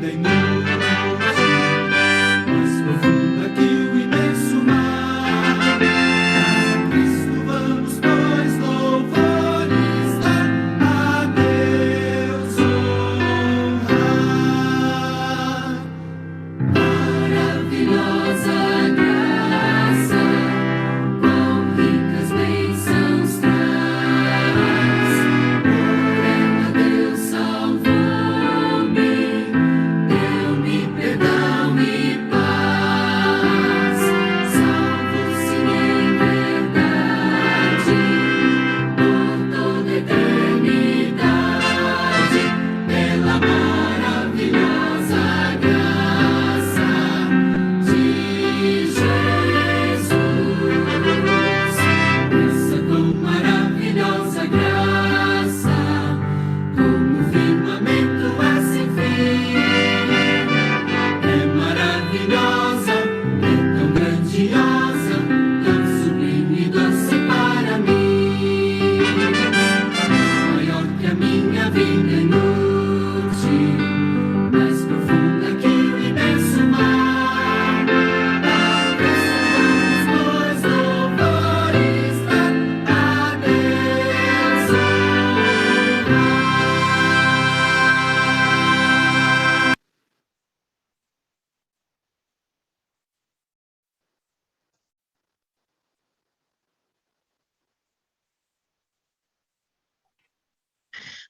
vida inútil, mais profunda que o imenso mar. A Cristo vamos, pois, louvores dar, a Deus honrar. Maravilhosa graça, quão ricas bênçãos traz. Por ela Deus salvou-me, deu-me perdão e paz. Salvo-se em verdade, por toda eternidade, pela maravilhosa graça de Jesus. Essa tão maravilhosa graça, como o firmamento é sem fim. É maravilhosa, é tão grandiosa, tão sublime e doce para mim. Maior que a minha vida inútil, mais profunda que o imenso mar. A Cristo vamos, pois, louvores dar, a Deus honrar.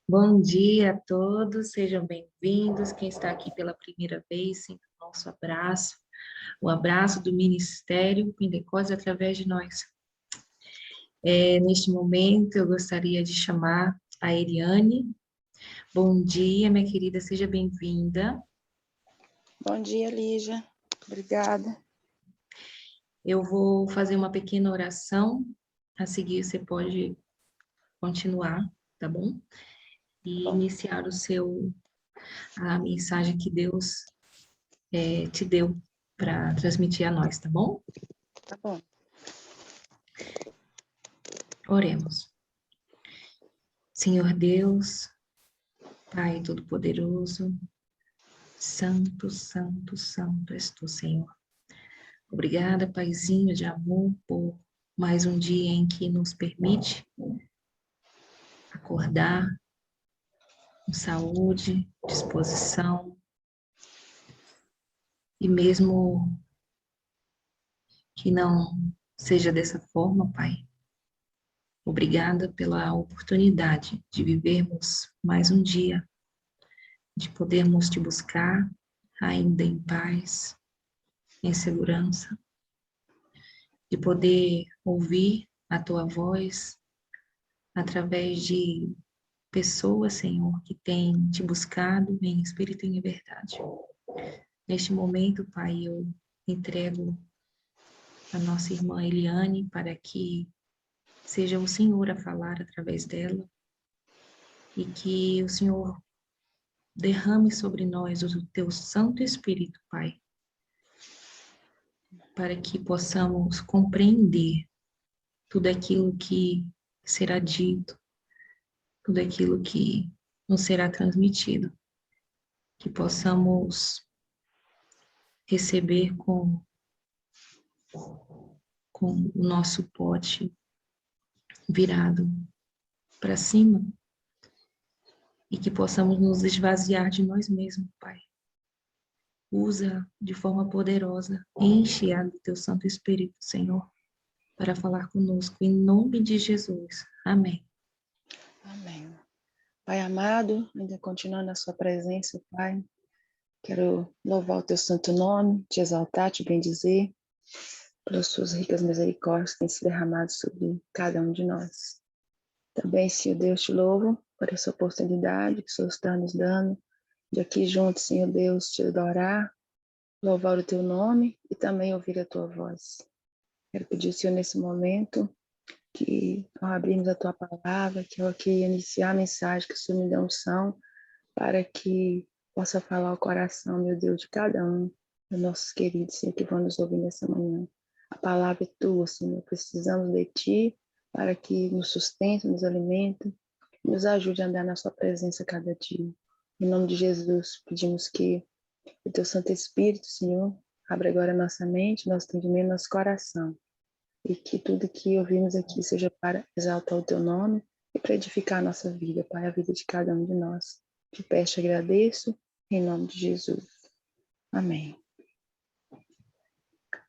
Bom dia a todos, sejam bem-vindos. Quem está aqui pela primeira vez, sinta o nosso abraço, o abraço do Ministério Pentecostes através de nós. Neste momento, eu gostaria de chamar a Eliane. Bom dia, minha querida, seja bem-vinda. Bom dia, Lígia. Obrigada. Eu vou fazer uma pequena oração, a seguir você pode continuar, tá bom? E Bom. iniciar a mensagem que Deus te deu para transmitir a nós, tá bom? Tá bom. Oremos. Senhor Deus, Pai Todo-Poderoso, Santo, Santo, Santo és tu, Senhor. Obrigada, Paizinho de amor, por mais um dia em que nos permite acordar com saúde, disposição, e mesmo que não seja dessa forma, Pai, obrigada pela oportunidade de vivermos mais um dia, de podermos te buscar ainda em paz, em segurança, de poder ouvir a tua voz através de pessoas, Senhor, que têm te buscado em espírito e em verdade. Neste momento, Pai, eu entrego a nossa irmã Eliane para que seja o Senhor a falar através dela e que o Senhor derrame sobre nós o teu Santo Espírito, Pai, para que possamos compreender tudo aquilo que será dito, tudo aquilo que nos será transmitido, que possamos receber com o nosso pote virado para cima e que possamos nos esvaziar de nós mesmos, Pai. Usa de forma poderosa, enche do teu Santo Espírito, Senhor, para falar conosco, em nome de Jesus. Amém. Amém. Pai amado, ainda continuando a sua presença, Pai, quero louvar o teu santo nome, te exaltar, te bendizer, pelas suas ricas misericórdias que têm se derramado sobre cada um de nós. Também, Senhor Deus, te louvo por essa oportunidade que o Senhor está nos dando, de aqui juntos, Senhor Deus, te adorar, louvar o teu nome e também ouvir a tua voz. Quero pedir, Senhor, nesse momento, que ao abrirmos a tua palavra, que eu aqui iniciar a mensagem que o Senhor me dê unção, para que possa falar ao coração, meu Deus, de cada um dos nossos queridos, Senhor, que vão nos ouvir nessa manhã. A palavra é tua, Senhor, precisamos de ti para que nos sustente, nos alimente, nos ajude a andar na sua presença cada dia. Em nome de Jesus, pedimos que O teu Santo Espírito, Senhor, abre agora a nossa mente, nosso entendimento, nosso coração. E que tudo que ouvimos aqui seja para exaltar o teu nome e para edificar a nossa vida, Pai, a vida de cada um de nós. Te peço e agradeço, em nome de Jesus. Amém.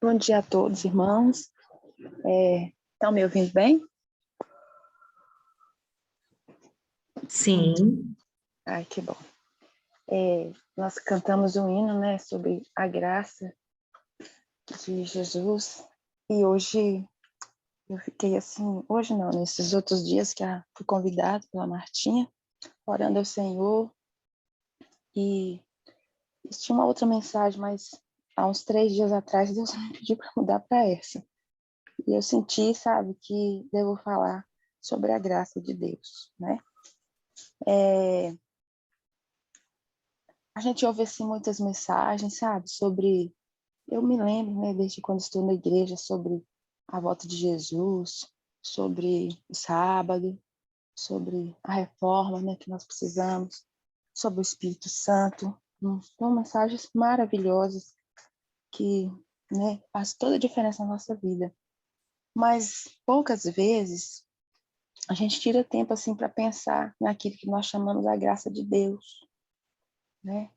Bom dia a todos, irmãos. Estão me ouvindo bem? Sim. Ai, que bom. Nós cantamos um hino, né, sobre a graça de Jesus. E hoje eu fiquei assim, hoje não, nesses outros dias que fui convidada pela Martinha, orando ao Senhor. E tinha uma outra mensagem, mas há uns 3 dias atrás Deus me pediu para mudar para essa. E eu senti, sabe, que devo falar sobre a graça de Deus, né? A gente ouve assim muitas mensagens, sabe, sobre... Eu me lembro, né, desde quando estou na igreja, sobre a volta de Jesus, sobre o sábado, sobre a reforma, né, que nós precisamos, sobre o Espírito Santo. São mensagens maravilhosas que, né, faz toda a diferença na nossa vida. Mas poucas vezes a gente tira tempo assim para pensar naquilo que nós chamamos a graça de Deus, né?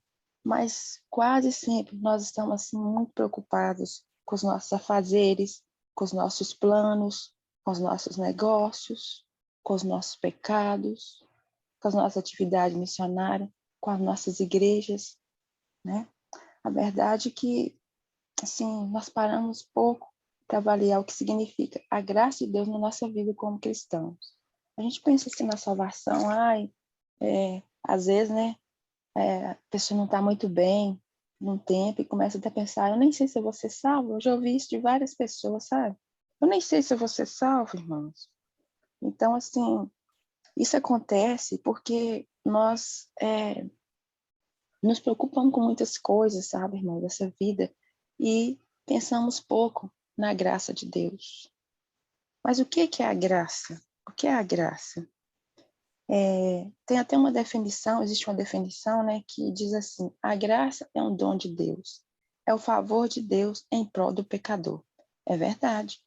Mas quase sempre nós estamos assim muito preocupados com os nossos afazeres, com os nossos planos, com os nossos negócios, com os nossos pecados, com as nossas atividades missionárias, com as nossas igrejas, né? A verdade é que assim, nós paramos pouco para avaliar o que significa a graça de Deus na nossa vida como cristãos. A gente pensa assim na salvação, às vezes, né, a pessoa não está muito bem num tempo e começa até a pensar, eu nem sei se eu vou ser salvo. Eu já ouvi isso de várias pessoas, sabe? Eu nem sei se eu vou ser salvo, irmãos. Então, assim, isso acontece porque nós nos preocupamos com muitas coisas, sabe, irmão, dessa vida, e pensamos pouco na graça de Deus. Mas o que é a graça? O que é a graça? Tem até uma definição, existe uma definição, né, que diz assim, a graça é um dom de Deus, é o favor de Deus em prol do pecador. É verdade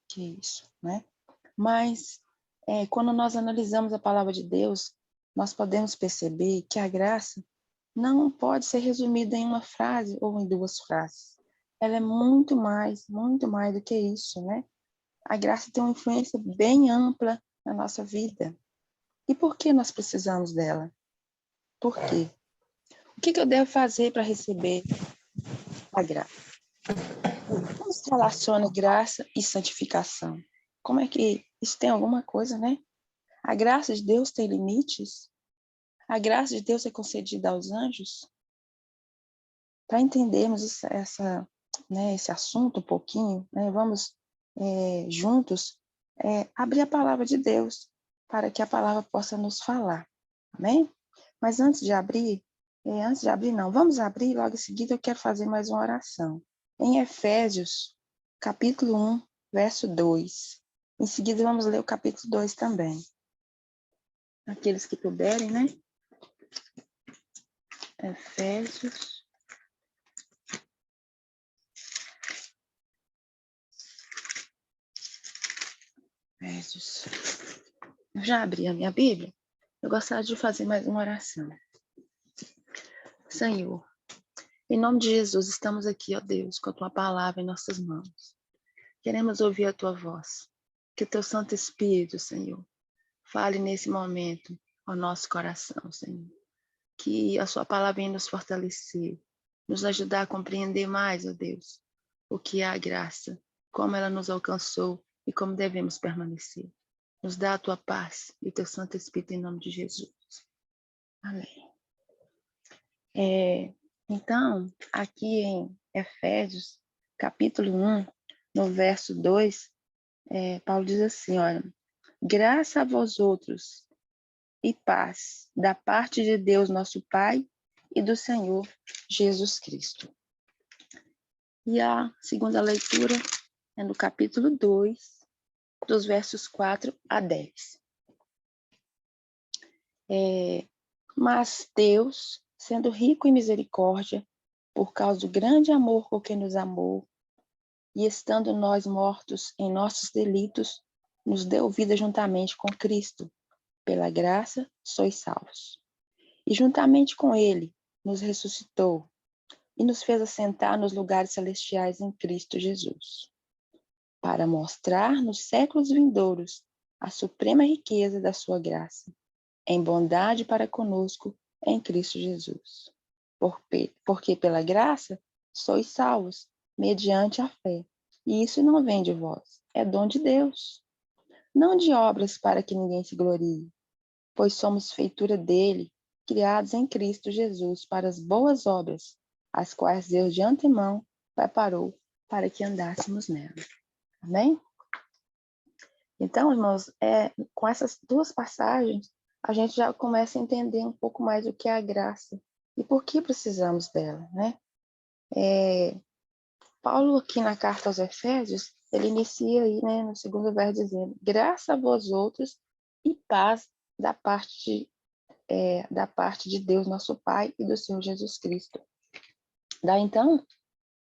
que é isso, né? Mas quando nós analisamos a palavra de Deus, nós podemos perceber que a graça não pode ser resumida em uma frase ou em 2 frases. Ela é muito mais do que isso, né? A graça tem uma influência bem ampla na nossa vida. E por que nós precisamos dela? Por quê? O que eu devo fazer para receber a graça? Como se relaciona graça e santificação? Como é que isso tem alguma coisa, né? A graça de Deus tem limites? A graça de Deus é concedida aos anjos? Para entendermos esse assunto um pouquinho, né, vamos juntos abrir a palavra de Deus para que a palavra possa nos falar, amém? Mas antes de abrir não, vamos abrir, logo em seguida eu quero fazer mais uma oração. Em Efésios, capítulo 1, verso 2. Em seguida vamos ler o capítulo 2 também. Aqueles que puderem, né? Efésios. Eu já abri a minha Bíblia. Eu gostaria de fazer mais uma oração. Senhor, em nome de Jesus, estamos aqui, ó Deus, com a Tua palavra em nossas mãos. Queremos ouvir a Tua voz. Que o Teu Santo Espírito, Senhor, fale nesse momento ao nosso coração, Senhor. Que a Sua palavra venha nos fortalecer, nos ajudar a compreender mais, ó Deus, o que é a graça, como ela nos alcançou e como devemos permanecer. Nos dá a Tua paz e o Teu Santo Espírito em nome de Jesus. Amém. Então, aqui em Efésios, capítulo 1, no verso 2, Paulo diz assim, olha, graça a vós outros e paz da parte de Deus nosso Pai e do Senhor Jesus Cristo. E a segunda leitura é no capítulo 2, dos versos 4 a 10. Mas Deus, sendo rico em misericórdia, por causa do grande amor com que nos amou, e estando nós mortos em nossos delitos, nos deu vida juntamente com Cristo. Pela graça sois salvos. E juntamente com ele nos ressuscitou e nos fez assentar nos lugares celestiais em Cristo Jesus, para mostrar nos séculos vindouros a suprema riqueza da sua graça, em bondade para conosco em Cristo Jesus. Porque pela graça sois salvos, mediante a fé. E isso não vem de vós, é dom de Deus. Não de obras para que ninguém se glorie, pois somos feitura dele, criados em Cristo Jesus para as boas obras, as quais Deus de antemão preparou para que andássemos nela. Amém? Então, irmãos, com essas duas passagens, a gente já começa a entender um pouco mais o que é a graça e por que precisamos dela, né? Paulo, aqui na carta aos Efésios, ele inicia aí, né, no segundo verso, dizendo: graça a vós outros e paz da parte de Deus, nosso Pai, e do Senhor Jesus Cristo. Daí, então,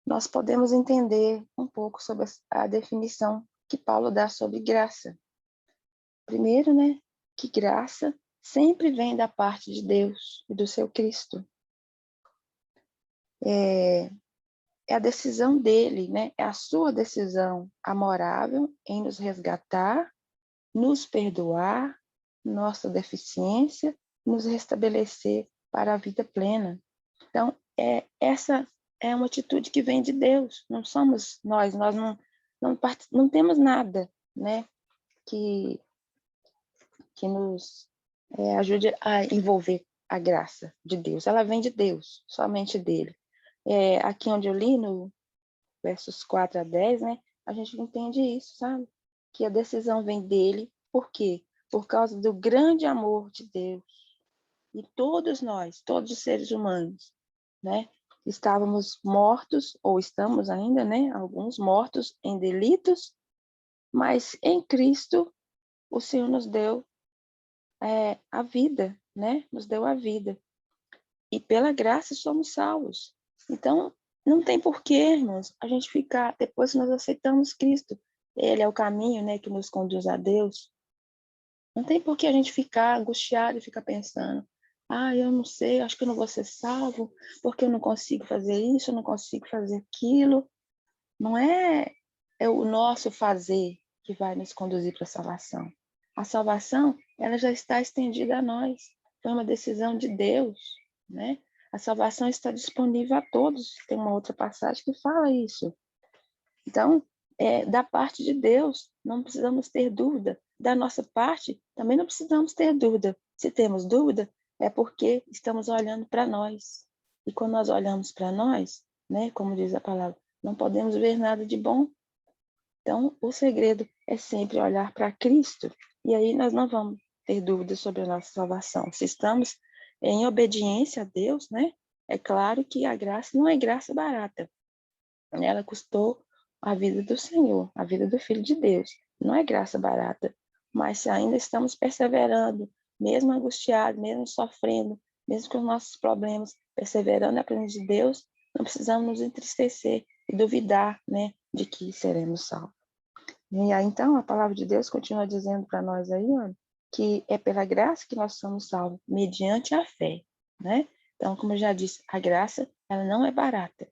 nós podemos entender um pouco sobre a definição que Paulo dá sobre graça. Primeiro, né, que graça sempre vem da parte de Deus e do seu Cristo. É a decisão dele, né, é a sua decisão amorável em nos resgatar, nos perdoar nossa deficiência, nos restabelecer para a vida plena. Então, essa é uma atitude que vem de Deus, não somos nós não temos nada, né, que nos ajude a envolver a graça de Deus. Ela vem de Deus, somente dele. Aqui onde eu li, no versos 4 a 10, né, a gente entende isso, sabe? Que a decisão vem dele, por quê? Por causa do grande amor de Deus. E todos nós, todos os seres humanos, né, estávamos mortos, ou estamos ainda, né, alguns mortos em delitos, mas em Cristo o Senhor nos deu a vida, né, nos deu a vida. E pela graça somos salvos. Então, não tem porquê, irmãos, a gente ficar, depois que nós aceitamos Cristo, ele é o caminho, né, que nos conduz a Deus. Não tem porquê a gente ficar angustiado e ficar pensando: eu não sei, acho que eu não vou ser salvo, porque eu não consigo fazer isso, eu não consigo fazer aquilo. Não é o nosso fazer que vai nos conduzir para a salvação. A salvação, ela já está estendida a nós. Foi uma decisão de Deus, né? A salvação está disponível a todos. Tem uma outra passagem que fala isso. Então, da parte de Deus, não precisamos ter dúvida. Da nossa parte, também não precisamos ter dúvida. Se temos dúvida, é porque estamos olhando para nós. E quando nós olhamos para nós, né, como diz a palavra, não podemos ver nada de bom. Então, o segredo é sempre olhar para Cristo. E aí nós não vamos ter dúvidas sobre a nossa salvação. Se estamos em obediência a Deus, né, é claro que a graça não é graça barata. Ela custou a vida do Senhor, a vida do Filho de Deus. Não é graça barata. Mas se ainda estamos perseverando, mesmo angustiados, mesmo sofrendo, mesmo com os nossos problemas, perseverando na presença de Deus, não precisamos nos entristecer e duvidar, né, de que seremos salvos. E aí, então, a palavra de Deus continua dizendo para nós aí, ó, que é pela graça que nós somos salvos, mediante a fé, né? Então, como eu já disse, a graça, ela não é barata.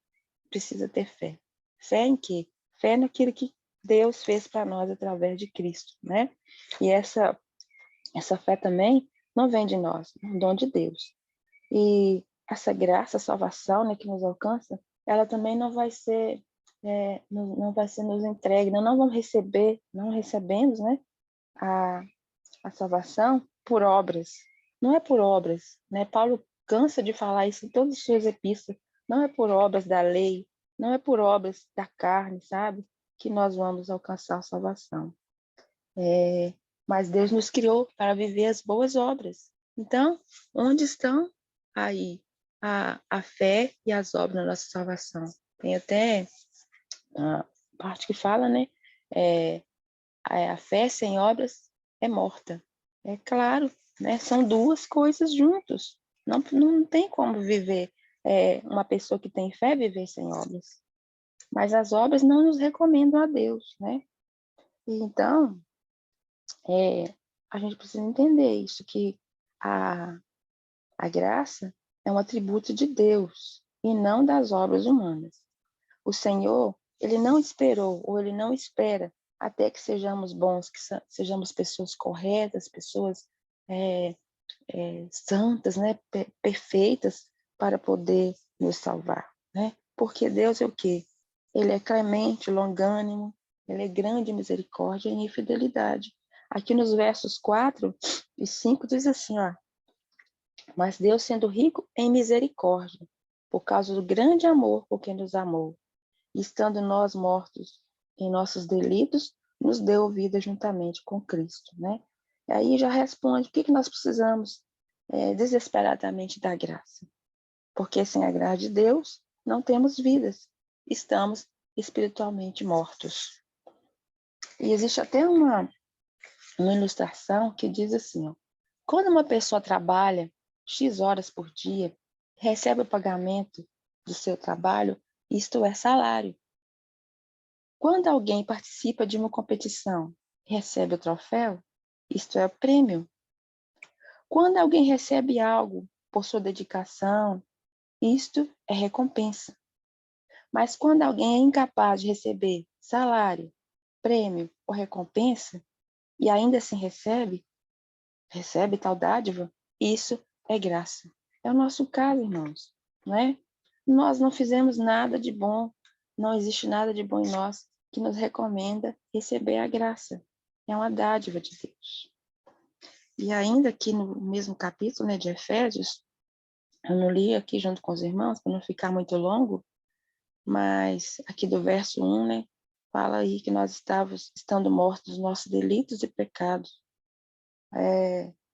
Precisa ter fé. Fé em quê? Fé naquilo que Deus fez para nós através de Cristo, né? E essa fé também não vem de nós, é um dom de Deus. E essa graça, a salvação, né, que nos alcança, ela também não vai ser nos entregue, não vamos receber, não recebemos, né, a salvação por obras. Não é por obras, né? Paulo cansa de falar isso em todas as suas epístolas. Não é por obras da lei, não é por obras da carne, sabe, que nós vamos alcançar a salvação. Mas Deus nos criou para viver as boas obras. Então, onde estão aí a fé e as obras na nossa salvação? Tem até a parte que fala, né? A fé sem obras é morta. É claro, né? São duas coisas juntos. Não tem como viver uma pessoa que tem fé viver sem obras. Mas as obras não nos recomendam a Deus, né? E então, a gente precisa entender isso, que a graça é um atributo de Deus e não das obras humanas. O Senhor, ele não esperou ou ele não espera até que sejamos bons, que sejamos pessoas corretas, pessoas santas, né, perfeitas, para poder nos salvar, né? Porque Deus é o quê? Ele é clemente, longânimo, ele é grande em misericórdia e em fidelidade. Aqui nos versos 4 e 5 diz assim, ó: mas Deus, sendo rico em misericórdia, por causa do grande amor por quem nos amou, e estando nós mortos em nossos delitos, nos deu vida juntamente com Cristo, né? E aí já responde o que nós precisamos desesperadamente da graça. Porque sem a graça de Deus, não temos vidas. Estamos espiritualmente mortos. E existe até uma ilustração que diz assim, ó: quando uma pessoa trabalha X horas por dia, recebe o pagamento do seu trabalho, isto é salário. Quando alguém participa de uma competição, recebe o troféu, isto é o prêmio. Quando alguém recebe algo por sua dedicação, isto é recompensa. Mas quando alguém é incapaz de receber salário, prêmio ou recompensa, e ainda assim recebe tal dádiva, isso é graça. É o nosso caso, irmãos, não é? Nós não fizemos nada de bom, não existe nada de bom em nós que nos recomenda receber a graça. É uma dádiva de Deus. E ainda aqui no mesmo capítulo, né, de Efésios, eu não li aqui junto com os irmãos, para não ficar muito longo, mas aqui do verso 1, né, fala aí que nós estando mortos nos nossos delitos e pecados.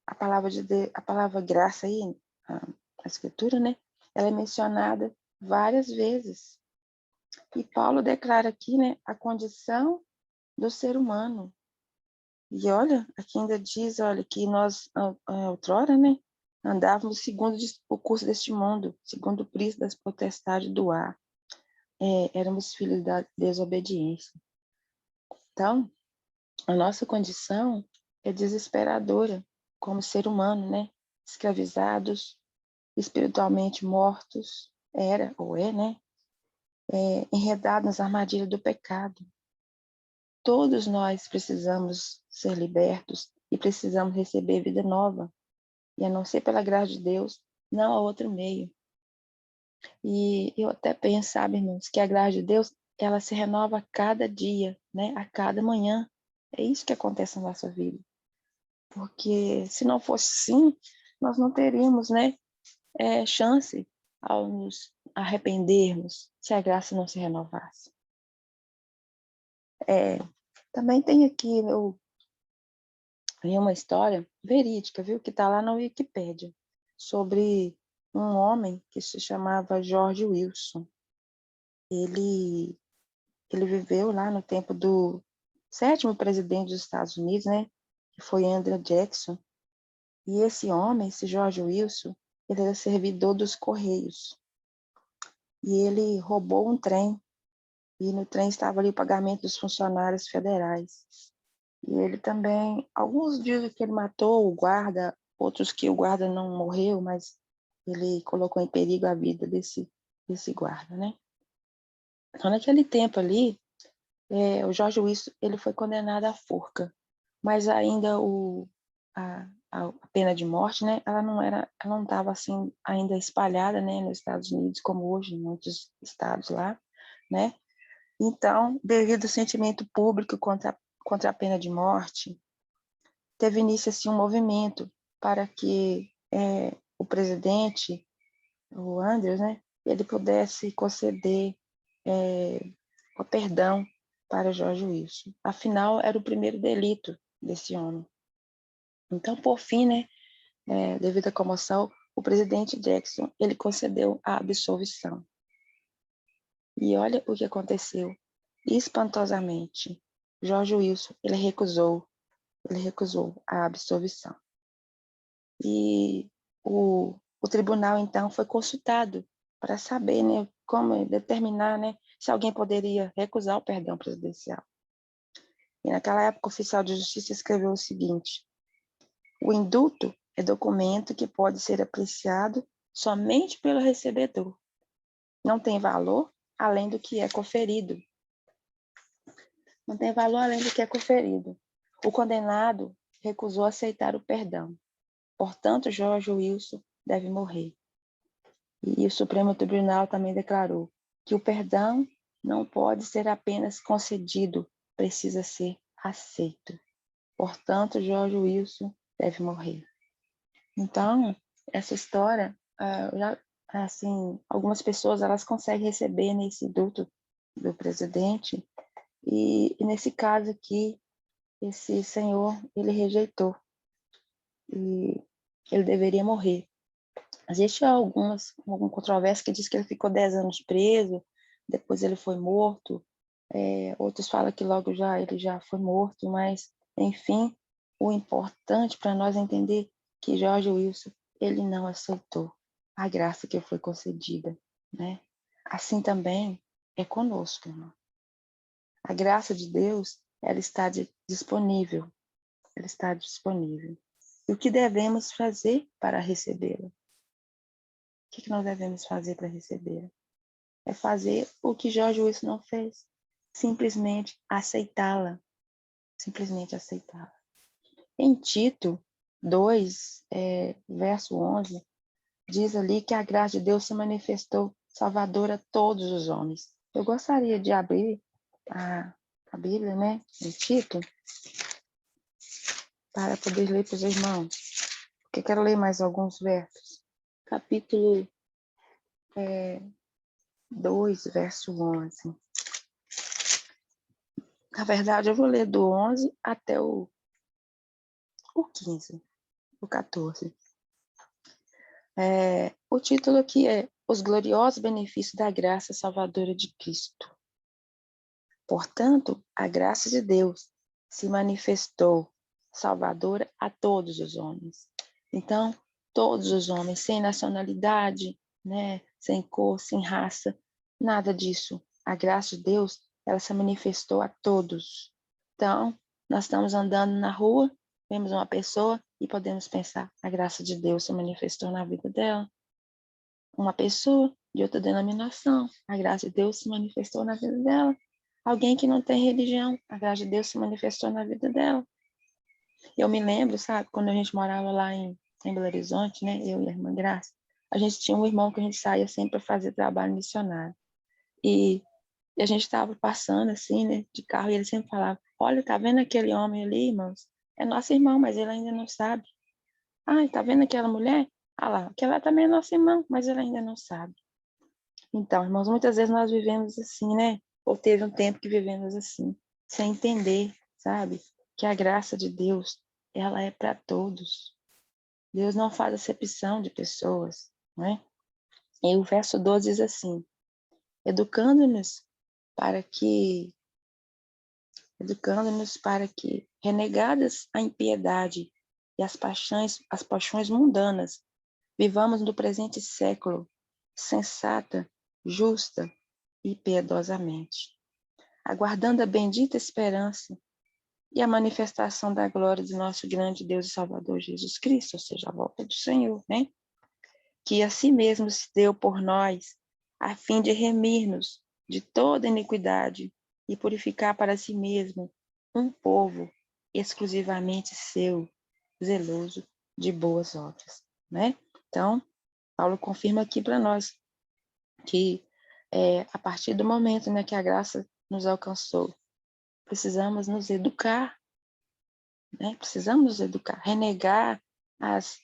A palavra graça aí, a escritura, né, ela é mencionada várias vezes. E Paulo declara aqui, né, a condição do ser humano. E olha, aqui ainda diz, olha, que nós, outrora, né, andávamos segundo o curso deste mundo, segundo o príncipe das potestades do ar. Éramos filhos da desobediência. Então, a nossa condição é desesperadora como ser humano, né? Escravizados, espiritualmente mortos, era ou é, né? Enredados nas armadilhas do pecado. Todos nós precisamos ser libertos e precisamos receber vida nova. E a não ser pela graça de Deus, não há outro meio. E eu até penso, sabe, irmãos, que a graça de Deus, ela se renova a cada dia, né? A cada manhã. É isso que acontece na nossa vida. Porque se não fosse assim, nós não teríamos, né, chance ao nos arrependermos se a graça não se renovasse. Também tem aqui uma história verídica, viu, que está lá na Wikipédia, sobre um homem que se chamava George Wilson. Ele viveu lá no tempo do 7º presidente dos Estados Unidos, né, que foi Andrew Jackson. E esse homem, esse George Wilson, ele era servidor dos Correios. E ele roubou um trem. E no trem estava ali o pagamento dos funcionários federais. E ele também, alguns dizem que ele matou o guarda, outros que o guarda não morreu, mas ele colocou em perigo a vida desse guarda, né? Então, naquele tempo ali, o George Wilson, ele foi condenado à forca, mas ainda a pena de morte, né, ela não estava assim ainda espalhada, né, nos Estados Unidos como hoje em muitos estados lá, né? Então, devido ao sentimento público contra a pena de morte, teve início assim um movimento para que o presidente, o Andrews, né, ele pudesse conceder o perdão para George Wilson. Afinal, era o primeiro delito desse homem. Então, por fim, né, devido à comoção, o presidente Jackson, ele concedeu a absolvição. E olha o que aconteceu. Espantosamente, George Wilson, ele recusou a absolvição. E o tribunal, então, foi consultado para saber, né, como determinar, né, se alguém poderia recusar o perdão presidencial. E naquela época, o oficial de justiça escreveu o seguinte: o indulto é documento que pode ser apreciado somente pelo recebedor. Não tem valor além do que é conferido. Não tem valor além do que é conferido. O condenado recusou aceitar o perdão. Portanto, Jorge Wilson deve morrer. E o Supremo Tribunal também declarou que o perdão não pode ser apenas concedido, precisa ser aceito. Portanto, Jorge Wilson deve morrer. Então, essa história, assim, algumas pessoas elas conseguem receber nesse indulto do presidente e nesse caso aqui, esse senhor, ele rejeitou e ele deveria morrer. Existe alguma controvérsia que diz que ele ficou 10 anos preso, depois ele foi morto, outros falam que logo ele já foi morto, mas, enfim, o importante para nós é entender que Jorge Wilson, ele não aceitou a graça que foi concedida, né? Assim também é conosco, irmão. A graça de Deus, ela está disponível, ela está disponível. E o que devemos fazer para recebê-la? O que nós devemos fazer para recebê-la? É fazer o que Jorge Wilson não fez. Simplesmente aceitá-la. Simplesmente aceitá-la. Em Tito 2, verso 11, diz ali que a graça de Deus se manifestou salvadora a todos os homens. Eu gostaria de abrir a Bíblia, né, em Tito, para poder ler para os irmãos, porque quero ler mais alguns versos. Capítulo 2, verso 11. Na verdade, eu vou ler do 11 até o 15, o 14. O título aqui é Os Gloriosos Benefícios da Graça Salvadora de Cristo. Portanto, a graça de Deus se manifestou salvadora a todos os homens. Então, todos os homens, sem nacionalidade, né, sem cor, sem raça, nada disso. A graça de Deus, ela se manifestou a todos. Então, nós estamos andando na rua, vemos uma pessoa e podemos pensar, a graça de Deus se manifestou na vida dela. Uma pessoa de outra denominação, a graça de Deus se manifestou na vida dela. Alguém que não tem religião, a graça de Deus se manifestou na vida dela. Eu me lembro, sabe, quando a gente morava lá em Belo Horizonte, né, eu e a irmã Graça, a gente tinha um irmão que a gente saía sempre para fazer trabalho missionário. E a gente estava passando assim, né, de carro, e ele sempre falava, olha, tá vendo aquele homem ali, irmãos? É nosso irmão, mas ele ainda não sabe. Ah, tá vendo aquela mulher? Ah lá, aquela também é nosso irmão, mas ele ainda não sabe. Então, irmãos, muitas vezes nós vivemos assim, né? Ou teve um tempo que vivemos assim, sem entender, sabe? Que a graça de Deus, ela é para todos. Deus não faz acepção de pessoas, não é? E o verso 12 diz assim, educando-nos para que, renegadas a impiedade e as paixões mundanas, vivamos no presente século, sensata, justa e piedosamente, aguardando a bendita esperança e a manifestação da glória de nosso grande Deus e Salvador Jesus Cristo, ou seja, a volta do Senhor, né? Que a si mesmo se deu por nós, a fim de remir-nos de toda iniquidade e purificar para si mesmo um povo exclusivamente seu, zeloso de boas obras, né? Então, Paulo confirma aqui para nós que a partir do momento, né, que a graça nos alcançou, precisamos nos educar, né? Precisamos nos educar, renegar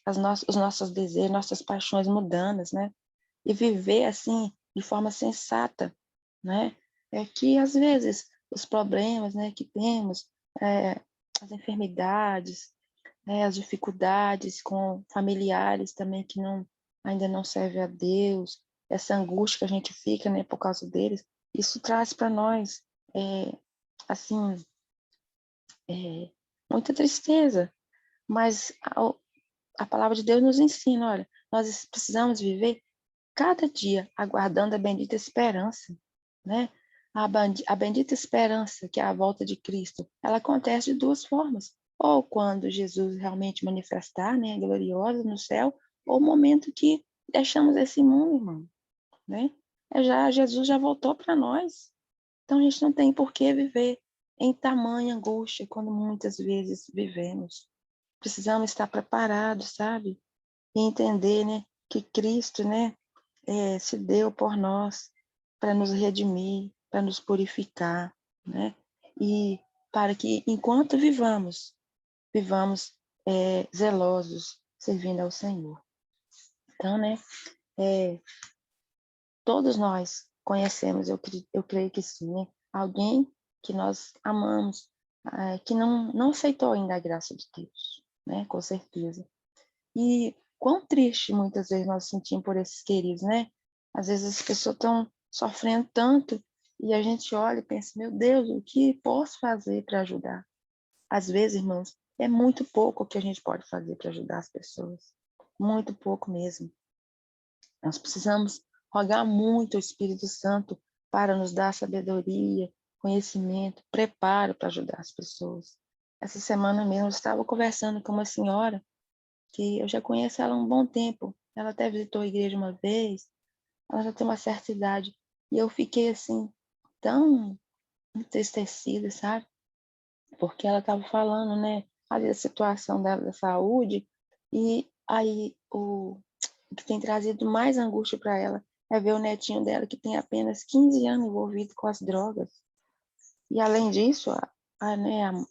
os nossos desejos, nossas paixões mundanas, né? E viver assim de forma sensata, né? Que às vezes os problemas, né, que temos, as enfermidades, as dificuldades com familiares também que ainda não servem a Deus, essa angústia que a gente fica, né, por causa deles, isso traz para nós, assim, muita tristeza, mas a palavra de Deus nos ensina, olha, nós precisamos viver cada dia aguardando a bendita esperança, né? A bendita esperança, que é a volta de Cristo, ela acontece de duas formas. Ou quando Jesus realmente manifestar, né, gloriosa no céu, ou o momento que deixamos esse mundo, irmão, né? Jesus já voltou para nós. Então a gente não tem por que viver em tamanha angústia quando muitas vezes vivemos. Precisamos estar preparados, sabe? E entender, né, que Cristo, né, se deu por nós para nos redimir, para nos purificar, né? E para que, enquanto vivamos zelosos, servindo ao Senhor. Então, né, todos nós conhecemos, eu creio que sim, né? Alguém que nós amamos, que não aceitou ainda a graça de Deus, né? Com certeza. E quão triste muitas vezes nós sentimos por esses queridos, né? Às vezes as pessoas estão sofrendo tanto e a gente olha e pensa, meu Deus, o que posso fazer para ajudar? Às vezes, irmãos, é muito pouco o que a gente pode fazer para ajudar as pessoas. Muito pouco mesmo. Nós precisamos rogar muito ao Espírito Santo para nos dar sabedoria, conhecimento, preparo para ajudar as pessoas. Essa semana mesmo eu estava conversando com uma senhora que eu já conheço ela há um bom tempo. Ela até visitou a igreja uma vez, ela já tem uma certa idade. E eu fiquei assim, tão entristecida, sabe? Porque ela estava falando, né, ali da situação dela da saúde, e aí o que tem trazido mais angústia para ela é ver o netinho dela que tem apenas 15 anos envolvido com as drogas. E além disso,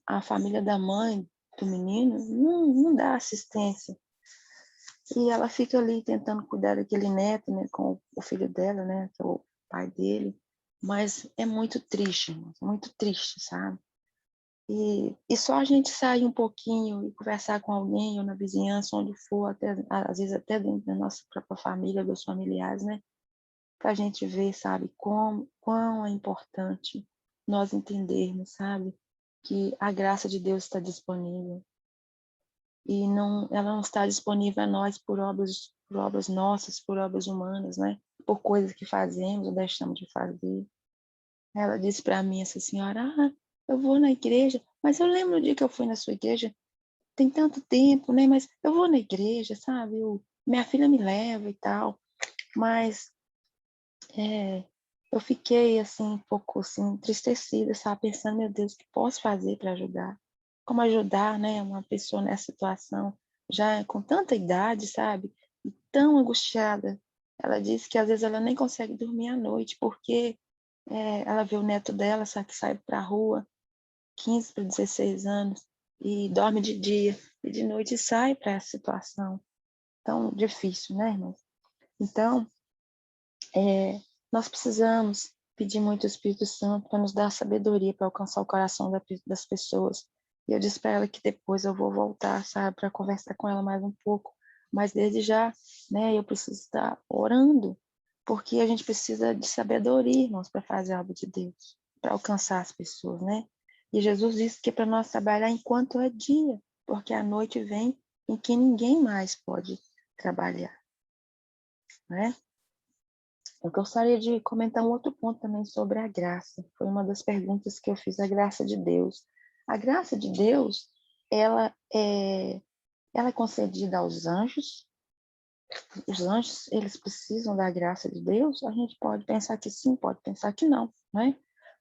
a família da mãe do menino não dá assistência. E ela fica ali tentando cuidar daquele neto, né, com o filho dela, né, que é o pai dele. Mas é muito triste, muito triste, sabe? E só a gente sair um pouquinho e conversar com alguém, ou na vizinhança, onde for, até, às vezes até dentro da nossa própria família, dos familiares, né? Para a gente ver, sabe, quão é importante nós entendermos, sabe, que a graça de Deus está disponível. E ela não está disponível a nós por obras nossas, por obras humanas, né? Por coisas que fazemos ou deixamos de fazer. Ela disse para mim, essa senhora, eu vou na igreja, mas eu lembro do dia que eu fui na sua igreja, tem tanto tempo, né? Mas eu vou na igreja, sabe? Minha filha me leva e tal. Mas eu fiquei, assim, um pouco assim, entristecida, sabe? Pensando, meu Deus, o que posso fazer para ajudar? Como ajudar, né, uma pessoa nessa situação, já com tanta idade, sabe? E tão angustiada. Ela disse que às vezes ela nem consegue dormir à noite, porque ela vê o neto dela, sabe, que sai para a rua, 15 para 16 anos, e dorme de dia, e de noite sai para essa situação tão difícil, né, irmãos? Então, nós precisamos pedir muito ao Espírito Santo para nos dar sabedoria para alcançar o coração das pessoas. E eu disse para ela que depois eu vou voltar, sabe, para conversar com ela mais um pouco. Mas desde já, né, eu preciso estar orando, porque a gente precisa de sabedoria, irmãos, para fazer a obra de Deus, para alcançar as pessoas, né? E Jesus disse que é para nós trabalhar enquanto é dia, porque a noite vem em que ninguém mais pode trabalhar, né? Eu gostaria de comentar um outro ponto também sobre a graça. Foi uma das perguntas que eu fiz, a graça de Deus. A graça de Deus, ela é concedida aos anjos. Os anjos, eles precisam da graça de Deus? A gente pode pensar que sim, pode pensar que não, né?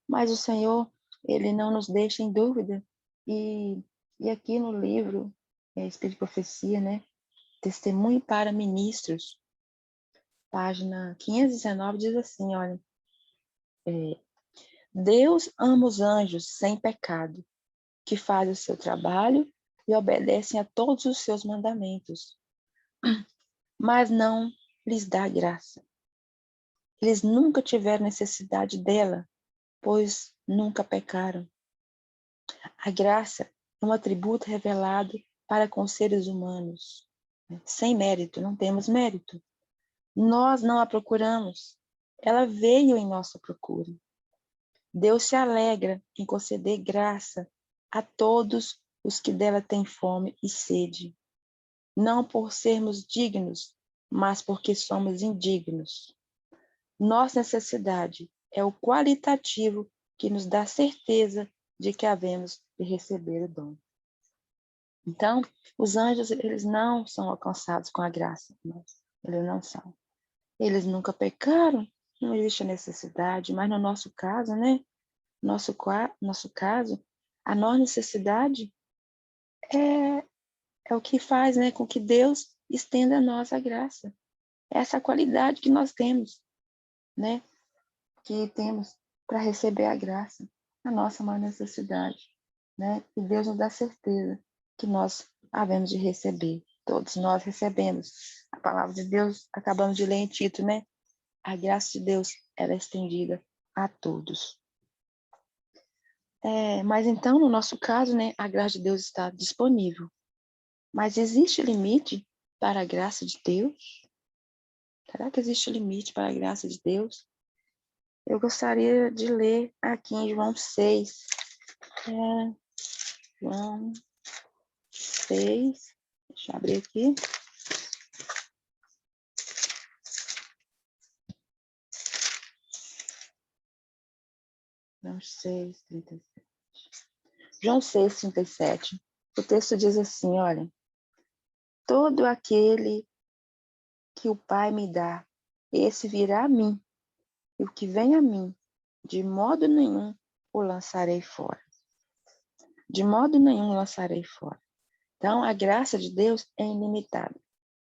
Mas o Senhor, ele não nos deixa em dúvida. E aqui no livro, Espírito de Profecia, né? Testemunho para ministros, página 519, diz assim, olha, Deus ama os anjos sem pecado, que fazem o seu trabalho e obedecem a todos os seus mandamentos, mas não lhes dá graça. Eles nunca tiveram necessidade dela, pois nunca pecaram. A graça é um atributo revelado para com os seres humanos. Sem mérito, não temos mérito. Nós não a procuramos. Ela veio em nossa procura. Deus se alegra em conceder graça a todos os que dela têm fome e sede, não por sermos dignos, mas porque somos indignos. Nossa necessidade é o qualitativo que nos dá certeza de que havemos de receber o dom. Então, os anjos, eles não são alcançados com a graça, eles não são. Eles nunca pecaram, não existe a necessidade, mas no nosso caso, né? Nosso caso, a nossa necessidade é o que faz, né, com que Deus estenda a nós a graça. Essa qualidade que nós temos, né? Que temos para receber a graça, a nossa maior necessidade, né? E Deus nos dá certeza que nós havemos de receber. Todos nós recebemos. A palavra de Deus, acabamos de ler em Tito, né? A graça de Deus, ela é estendida a todos. Mas então, no nosso caso, né, a graça de Deus está disponível. Mas existe limite para a graça de Deus? Será que existe limite para a graça de Deus? Eu gostaria de ler aqui em João 6. João 6. Deixa eu abrir aqui. João 6, 37. João 6, 37. O texto diz assim, olha. Todo aquele que o Pai me dá, esse virá a mim. E o que vem a mim, de modo nenhum o lançarei fora. De modo nenhum o lançarei fora. Então, a graça de Deus é ilimitada.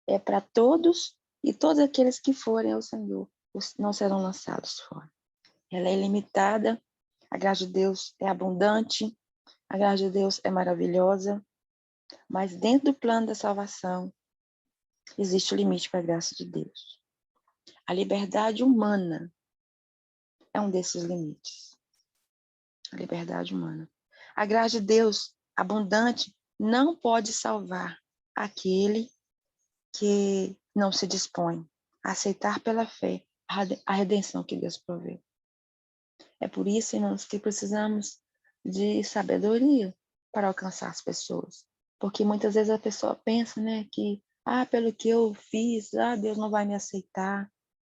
É para todos e todos aqueles que forem ao Senhor não serão lançados fora. Ela é ilimitada, a graça de Deus é abundante, a graça de Deus é maravilhosa, mas dentro do plano da salvação existe o limite para a graça de Deus. A liberdade humana é um desses limites. A liberdade humana. A graça de Deus abundante não pode salvar aquele que não se dispõe a aceitar pela fé a redenção que Deus proveu. É por isso, irmãos, que precisamos de sabedoria para alcançar as pessoas. Porque muitas vezes a pessoa pensa, né, que, pelo que eu fiz, Deus não vai me aceitar.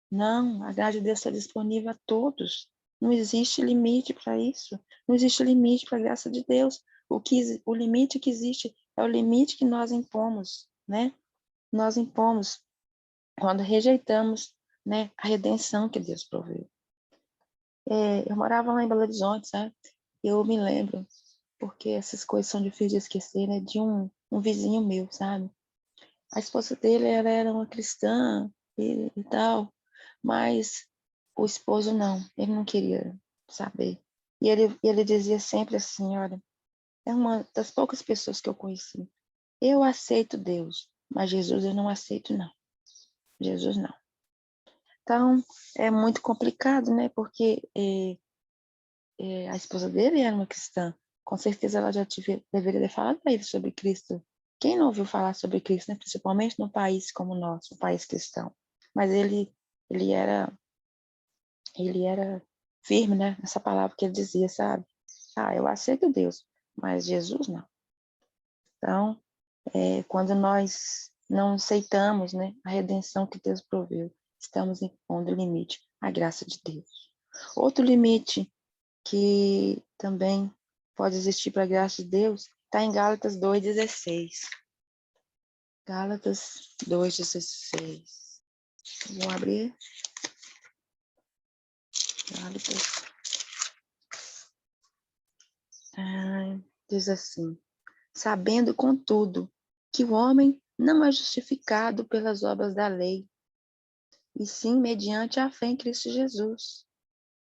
Não, a graça de Deus está disponível a todos. Não existe limite para isso. Não existe limite para a graça de Deus. O limite que existe é o limite que nós impomos, né? Nós impomos quando rejeitamos, né, a redenção que Deus proveu. Eu morava lá em Belo Horizonte, sabe? Eu me lembro, porque essas coisas são difíceis de esquecer, né? De um vizinho meu, sabe? A esposa dele, ela era uma cristã e tal, mas o esposo não, ele não queria saber. E ele dizia sempre assim, olha, é uma das poucas pessoas que eu conheci. Eu aceito Deus, mas Jesus eu não aceito, não. Jesus não. Então, é muito complicado, né? Porque a esposa dele era uma cristã. Com certeza ela já deveria ter falado para ele sobre Cristo. Quem não ouviu falar sobre Cristo, né? Principalmente num país como o nosso, um país cristão. Mas ele era firme, né? Nessa palavra que ele dizia, sabe? Eu aceito Deus, mas Jesus não. Então, quando nós não aceitamos, né, a redenção que Deus proveu, estamos impondo limite à graça de Deus. Outro limite que também pode existir para a graça de Deus está em Gálatas 2,16. Gálatas 2,16. Vou abrir. Gálatas. Diz assim: sabendo, contudo, que o homem não é justificado pelas obras da lei, e sim mediante a fé em Cristo Jesus.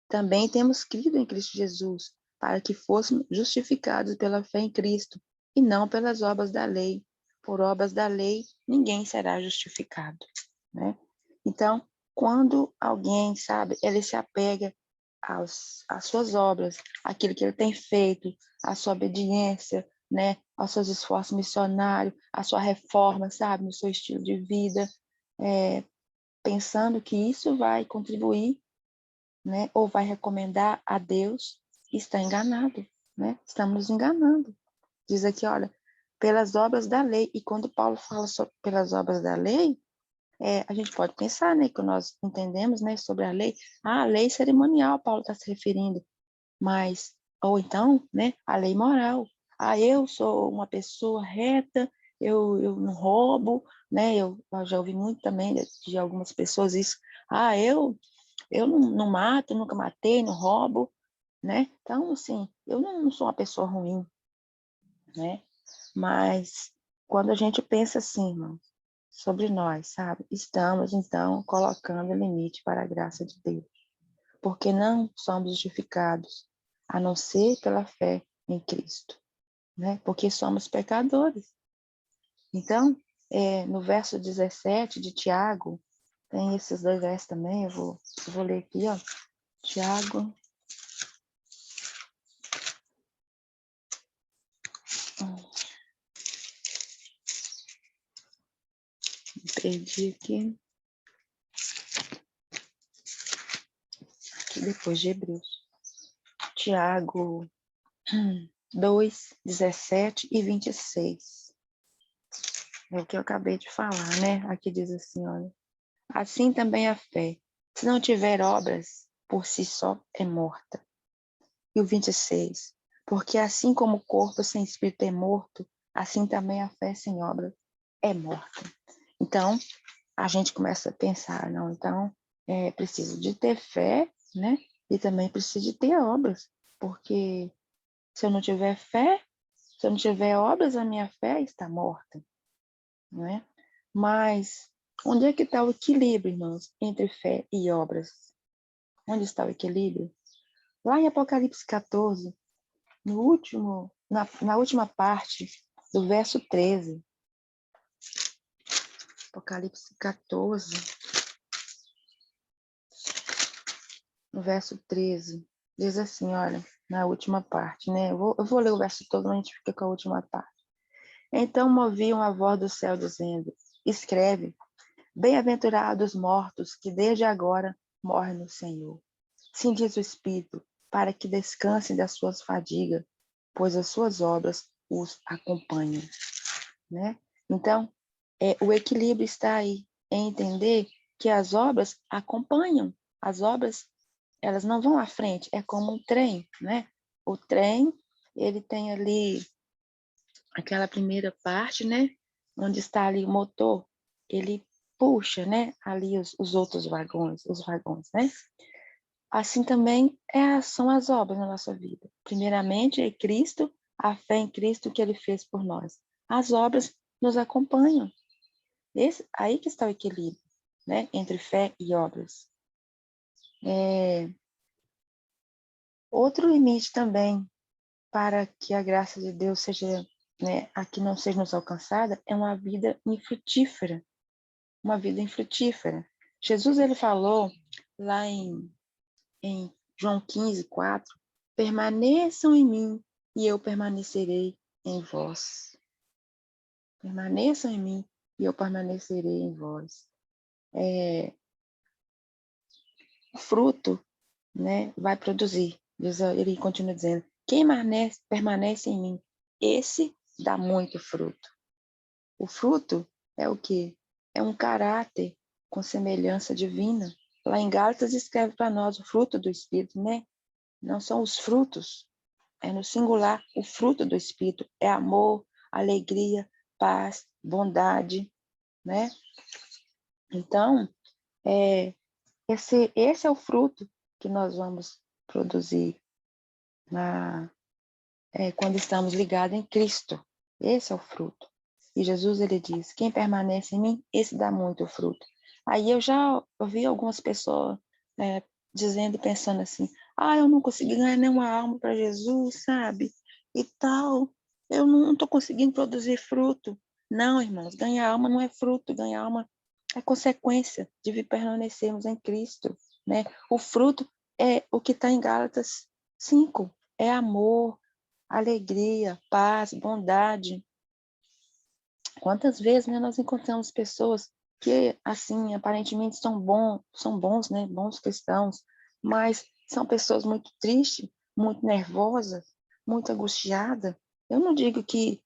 Também temos crido em Cristo Jesus, para que fôssemos justificados pela fé em Cristo, e não pelas obras da lei. Por obras da lei, ninguém será justificado, né? Então, quando alguém, sabe, ele se apega às suas obras, àquilo que ele tem feito, à sua obediência, né, aos seus esforços missionários, à sua reforma, sabe, no seu estilo de vida, pensando que isso vai contribuir, né, ou vai recomendar a Deus, está enganado, né? Estamos nos enganando. Diz aqui, olha, pelas obras da lei. E quando Paulo fala sobre pelas obras da lei, a gente pode pensar, né, que nós entendemos, né, sobre a lei. A lei cerimonial, Paulo está se referindo, mas, ou então, né, a lei moral. Eu sou uma pessoa reta, eu não roubo, né, eu já ouvi muito também de algumas pessoas isso. Eu não mato, nunca matei, não roubo, né? Então, assim, eu não sou uma pessoa ruim, né? Mas quando a gente pensa assim, irmão, sobre nós, sabe? Estamos, então, colocando limite para a graça de Deus. Porque não somos justificados, a não ser pela fé em Cristo, né? Porque somos pecadores. Então, no verso 17 de Tiago, tem esses 2 versos também, eu vou ler aqui, ó. Tiago. Perdi aqui. Depois de Hebreus. Tiago 2, 17 e 26. É o que eu acabei de falar, né? Aqui diz assim, olha. Assim também a fé, se não tiver obras, por si só é morta. E o 26. Porque assim como o corpo sem espírito é morto, assim também a fé sem obras é morta. Então, a gente começa a pensar, não, então, preciso de ter fé, né? E também preciso de ter obras, porque se eu não tiver fé, se eu não tiver obras, a minha fé está morta, não é? Mas onde é que está o equilíbrio, irmãos, entre fé e obras? Onde está o equilíbrio? Lá em Apocalipse 14, na última parte do verso 13. Apocalipse 14, no verso 13, diz assim, olha, na última parte, né? Eu vou ler o verso todo, mas a gente fica com a última parte. Então movi uma voz do céu dizendo, escreve, bem-aventurados os mortos que desde agora morrem no Senhor. Sim, diz o Espírito, para que descansem das suas fadigas, pois as suas obras os acompanham, né? Então, o equilíbrio está aí, em entender que as obras acompanham, as obras, elas não vão à frente, é como um trem, né? O trem, ele tem ali aquela primeira parte, né? Onde está ali o motor, ele puxa, né? Ali os outros vagões, né? Assim também são as obras na nossa vida. Primeiramente é Cristo, a fé em Cristo que Ele fez por nós. As obras nos acompanham. Aí que está o equilíbrio, né? Entre fé e obras. Outro limite também para que a graça de Deus seja, né, aqui não seja nos alcançada, é uma vida infrutífera. Uma vida infrutífera. Jesus, ele falou lá em João 15, 4, permaneçam em mim e eu permanecerei em vós. Permaneçam em mim e eu permanecerei em vós. O fruto, né, vai produzir. Ele continua dizendo, quem permanece em mim, esse dá muito fruto. O fruto é o quê? É um caráter com semelhança divina. Lá em Gálatas escreve para nós o fruto do Espírito, né? Não são os frutos, é no singular, o fruto do Espírito. É amor, alegria, paz, bondade, né? Então, esse é o fruto que nós vamos produzir quando estamos ligados em Cristo. Esse é o fruto. E Jesus, ele diz, quem permanece em mim, esse dá muito fruto. Aí eu já ouvi algumas pessoas dizendo e pensando assim, eu não consegui ganhar nenhuma alma para Jesus, sabe? E tal, eu não estou conseguindo produzir fruto. Não, irmãos, ganhar alma não é fruto, ganhar alma é consequência de permanecermos em Cristo, né? O fruto é o que está em Gálatas 5, é amor, alegria, paz, bondade. Quantas vezes, né, nós encontramos pessoas que, assim, aparentemente são bons, né, bons cristãos, mas são pessoas muito tristes, muito nervosas, muito angustiadas. Eu não digo que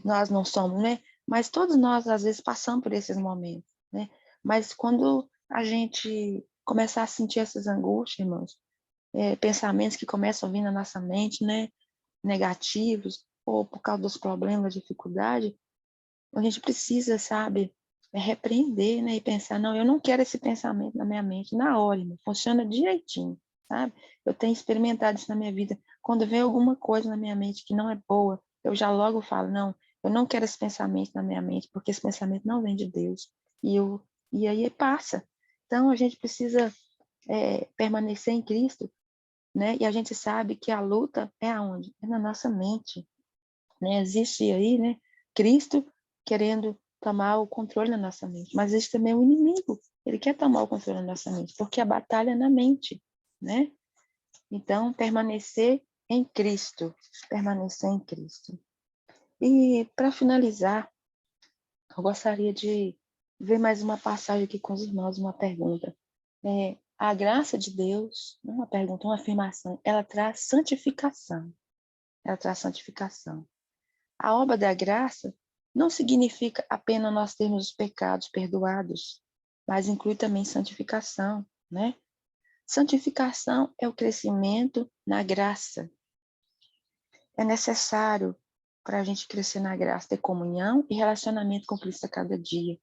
nós não somos, né, mas todos nós, às vezes, passamos por esses momentos, né? Mas quando a gente começar a sentir essas angústias, irmãos, pensamentos que começam a vir na nossa mente, né, negativos, ou por causa dos problemas, dificuldade, a gente precisa, sabe, repreender, né, e pensar, não, eu não quero esse pensamento na minha mente, na hora, irmão, funciona direitinho, sabe? Eu tenho experimentado isso na minha vida. Quando vem alguma coisa na minha mente que não é boa, eu já logo falo, não, eu não quero esse pensamento na minha mente, porque esse pensamento não vem de Deus. E aí passa. Então, a gente precisa permanecer em Cristo, né? E a gente sabe que a luta é aonde? É na nossa mente, né? Existe aí, né? Cristo querendo tomar o controle da nossa mente, mas existe também o inimigo. Ele quer tomar o controle da nossa mente, porque a batalha é na mente, né? Então, permanecer em Cristo, permanecer em Cristo. E para finalizar, eu gostaria de ver mais uma passagem aqui com os irmãos, uma pergunta. A graça de Deus, não uma pergunta, uma afirmação, ela traz santificação. Ela traz santificação. A obra da graça não significa apenas nós termos os pecados perdoados, mas inclui também santificação, né? Santificação é o crescimento na graça. É necessário para a gente crescer na graça, ter comunhão e relacionamento com Cristo a cada dia.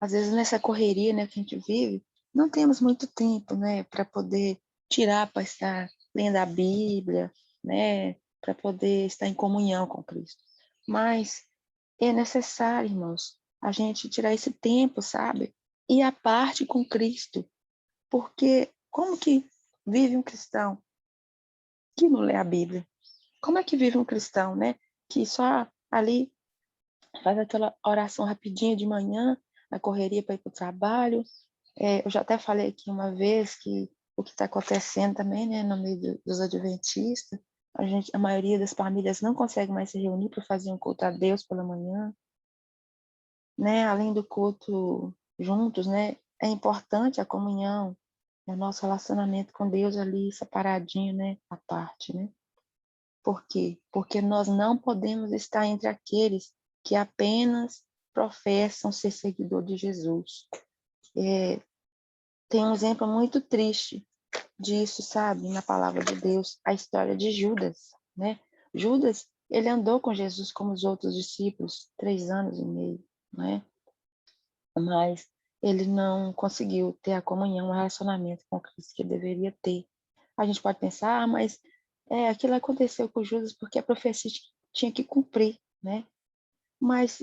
Às vezes nessa correria, né, que a gente vive, não temos muito tempo, né, para poder tirar para estar lendo a Bíblia, né, para poder estar em comunhão com Cristo. Mas é necessário, irmãos, a gente tirar esse tempo, sabe? E a parte com Cristo. Porque como que vive um cristão que não lê a Bíblia? Como é que vive um cristão, né? Que só ali faz aquela oração rapidinha de manhã, na correria para ir para o trabalho. Eu já até falei aqui uma vez que o que está acontecendo também, né, no meio dos adventistas, a maioria das famílias não consegue mais se reunir para fazer um culto a Deus pela manhã, né? Além do culto juntos, né? É importante a comunhão, o nosso relacionamento com Deus ali separadinho, né, à parte, né? Por quê? Porque nós não podemos estar entre aqueles que apenas professam ser seguidor de Jesus. Tem um exemplo muito triste disso, sabe, na palavra de Deus, a história de Judas, né? Judas, ele andou com Jesus como os outros discípulos, 3 anos e meio, né? Mas ele não conseguiu ter a comunhão, o relacionamento com Cristo que deveria ter. A gente pode pensar, mas aquilo aconteceu com Judas porque a profecia tinha que cumprir, né? Mas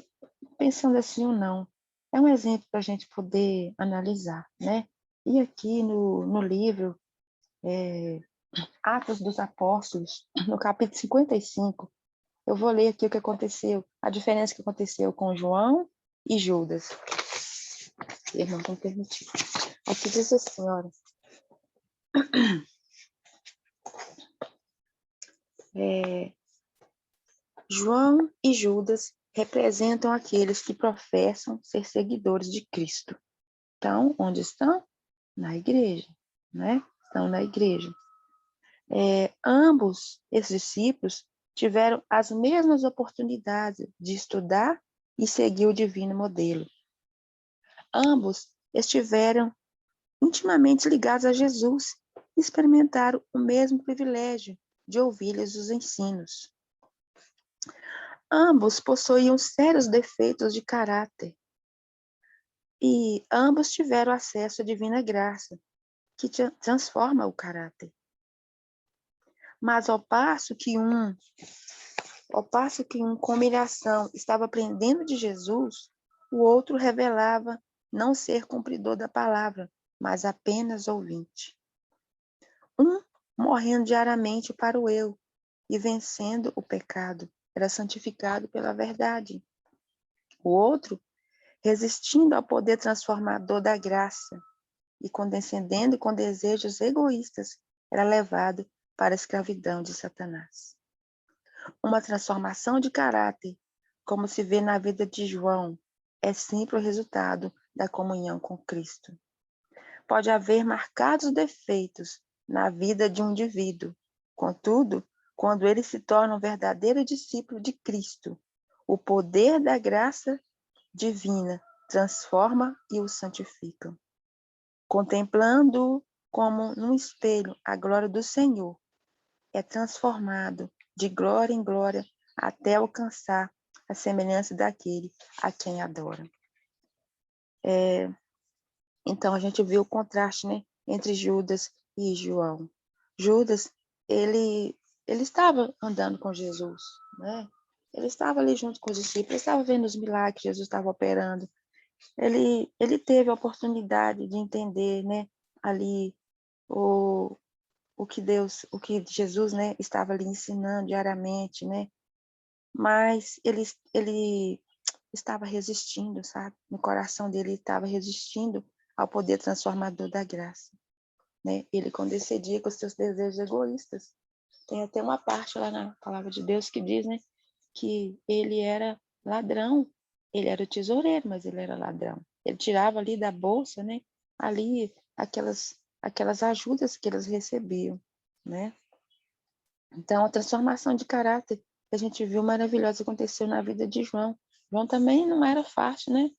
pensando assim ou não, é um exemplo para a gente poder analisar, né? E aqui no livro Atos dos Apóstolos, no capítulo 55, eu vou ler aqui o que aconteceu, a diferença que aconteceu com João e Judas. Irmão, não permitiu. Aqui diz assim, olha. João e Judas representam aqueles que professam ser seguidores de Cristo. Então, onde estão? Na igreja, né? Estão na igreja. Ambos esses discípulos tiveram as mesmas oportunidades de estudar e seguir o divino modelo. Ambos estiveram intimamente ligados a Jesus e experimentaram o mesmo privilégio de ouvir-lhes os ensinos. Ambos possuíam sérios defeitos de caráter e ambos tiveram acesso à divina graça, que transforma o caráter. Mas ao passo que um com humilhação estava aprendendo de Jesus, o outro revelava não ser cumpridor da palavra, mas apenas ouvinte. Um morrendo diariamente para o eu e vencendo o pecado, era santificado pela verdade. O outro, resistindo ao poder transformador da graça e condescendendo com desejos egoístas, era levado para a escravidão de Satanás. Uma transformação de caráter, como se vê na vida de João, é sempre o resultado da comunhão com Cristo. Pode haver marcados defeitos na vida de um indivíduo, contudo, quando ele se torna um verdadeiro discípulo de Cristo, o poder da graça divina transforma e o santifica. Contemplando como num espelho a glória do Senhor, é transformado de glória em glória até alcançar a semelhança daquele a quem adora. Então, a gente viu o contraste, né, entre Judas e João. Judas, ele estava andando com Jesus, né? Ele estava ali junto com os discípulos, estava vendo os milagres que Jesus estava operando. Ele teve a oportunidade de entender, né, ali o que Jesus, né, estava ali ensinando diariamente, né? Mas ele estava resistindo, sabe? No coração dele estava resistindo ao poder transformador da graça, né? Ele concedia com os seus desejos egoístas. Tem até uma parte lá na palavra de Deus que diz, né, que ele era ladrão. Ele era o tesoureiro, mas ele era ladrão. Ele tirava ali da bolsa, né, ali aquelas ajudas que eles recebiam, né? Então, a transformação de caráter que a gente viu maravilhosa aconteceu na vida de João. João também não era fácil, né?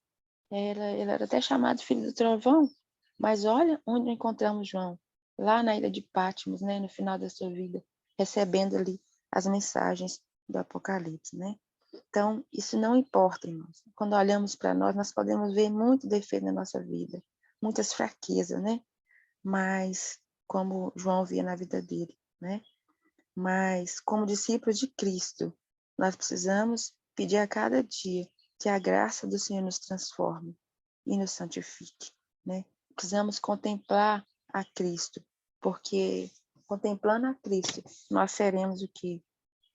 Ele era até chamado filho do trovão, mas olha onde encontramos João, lá na ilha de Patmos, né, no final da sua vida, recebendo ali as mensagens do Apocalipse, né? Então, isso não importa, irmãos. Quando olhamos para nós, nós podemos ver muito defeito na nossa vida, muitas fraquezas, né? Mas, como João via na vida dele, né? Mas, como discípulos de Cristo, nós precisamos pedir a cada dia que a graça do Senhor nos transforme e nos santifique, né? Precisamos contemplar a Cristo, porque contemplando a Cristo, nós seremos o quê?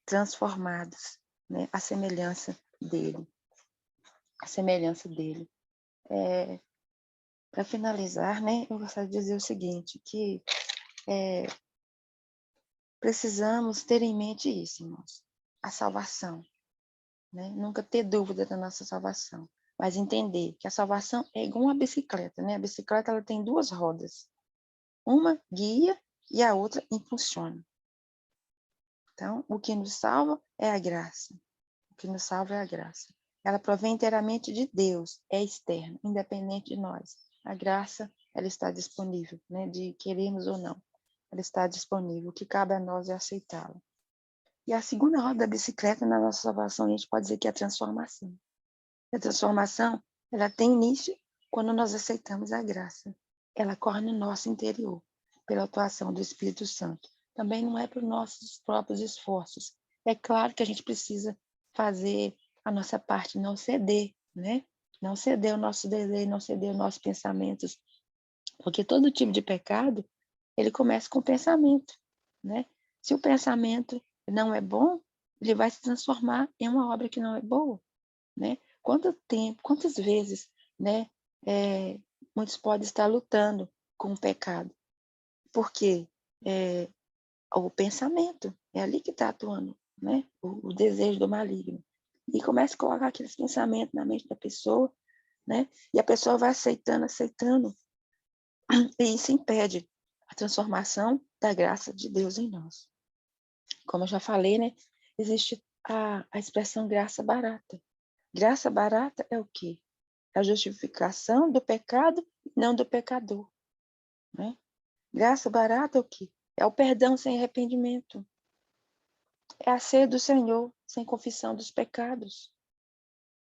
Transformados, né? A semelhança dele. A semelhança dele. Para finalizar, né? Eu gostaria de dizer o seguinte, que precisamos ter em mente isso, irmãos. A salvação, né? Nunca ter dúvida da nossa salvação, mas entender que a salvação é igual uma bicicleta, né? A bicicleta ela tem duas rodas, uma guia e a outra impulsiona. Então, o que nos salva é a graça. O que nos salva é a graça. Ela provém inteiramente de Deus, é externa, independente de nós. A graça, ela está disponível, né? De queremos ou não. Ela está disponível. O que cabe a nós é aceitá-la. E a segunda roda da bicicleta na nossa salvação, a gente pode dizer que é a transformação. A transformação, ela tem início quando nós aceitamos a graça. Ela corre no nosso interior, pela atuação do Espírito Santo. Também não é por nossos próprios esforços. É claro que a gente precisa fazer a nossa parte, não ceder, né? Não ceder o nosso desejo, não ceder os nossos pensamentos. Porque todo tipo de pecado, ele começa com o pensamento, né? Se o pensamento não é bom, ele vai se transformar em uma obra que não é boa, né? Quanto tempo, quantas vezes, né? Muitos podem estar lutando com o pecado, porque o pensamento é ali que está atuando, né? O desejo do maligno. E começa a colocar aqueles pensamentos na mente da pessoa, né? E a pessoa vai aceitando, e isso impede a transformação da graça de Deus em nós. Como eu já falei, né? Existe a expressão graça barata. Graça barata é o quê? É a justificação do pecado, não do pecador, né? Graça barata é o quê? É o perdão sem arrependimento. É a ceia do Senhor sem confissão dos pecados.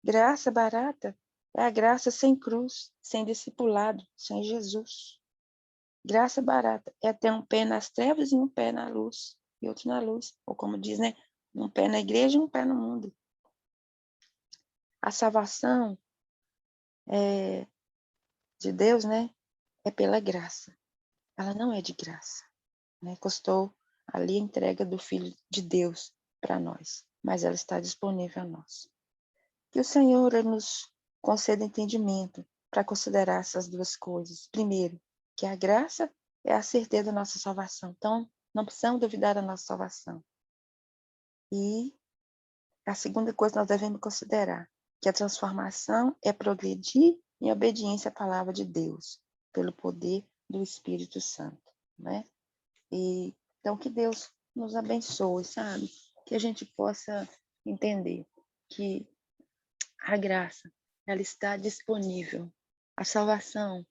Graça barata é a graça sem cruz, sem discipulado, sem Jesus. Graça barata é ter um pé nas trevas e um pé na luz, e outro na luz. Ou como diz, né? Um pé na igreja e um pé no mundo. A salvação de Deus, né? É pela graça. Ela não é de graça, né? Custou ali a entrega do Filho de Deus para nós, mas ela está disponível a nós. Que o Senhor nos conceda entendimento para considerar essas duas coisas. Primeiro, que a graça é a certeza da nossa salvação. Então, não precisamos duvidar da nossa salvação. E a segunda coisa que nós devemos considerar, que a transformação é progredir em obediência à palavra de Deus, pelo poder do Espírito Santo, né? E, então, que Deus nos abençoe, sabe? Que a gente possa entender que a graça, ela está disponível. A salvação,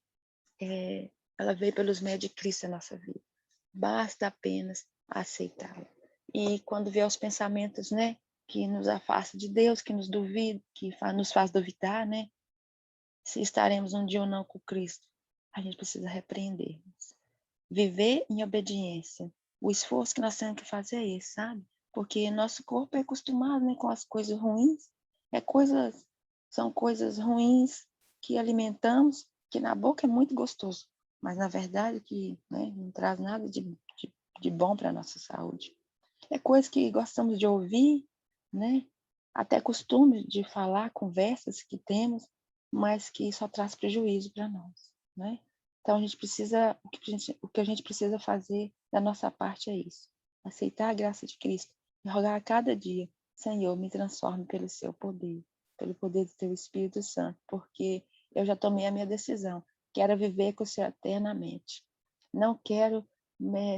ela veio pelos meios de Cristo na nossa vida. Basta apenas aceitá-la. E quando vê os pensamentos, né, que nos afastam de Deus, que nos duvida, que nos faz duvidar, né, se estaremos um dia ou não com Cristo, a gente precisa repreender. Viver em obediência. O esforço que nós temos que fazer é esse, sabe? Porque nosso corpo é acostumado, né, com as coisas ruins. São coisas ruins que alimentamos, que na boca é muito gostoso, mas na verdade que, né, não traz nada de bom para a nossa saúde. É coisa que gostamos de ouvir, né? Até costume de falar, conversas que temos, mas que só traz prejuízo para nós, né? Então a gente precisa, o que a gente precisa fazer da nossa parte é isso: aceitar a graça de Cristo e rogar a cada dia: Senhor, me transforme pelo seu poder, pelo poder do teu Espírito Santo, porque eu já tomei a minha decisão. Quero viver com o Senhor eternamente. Não quero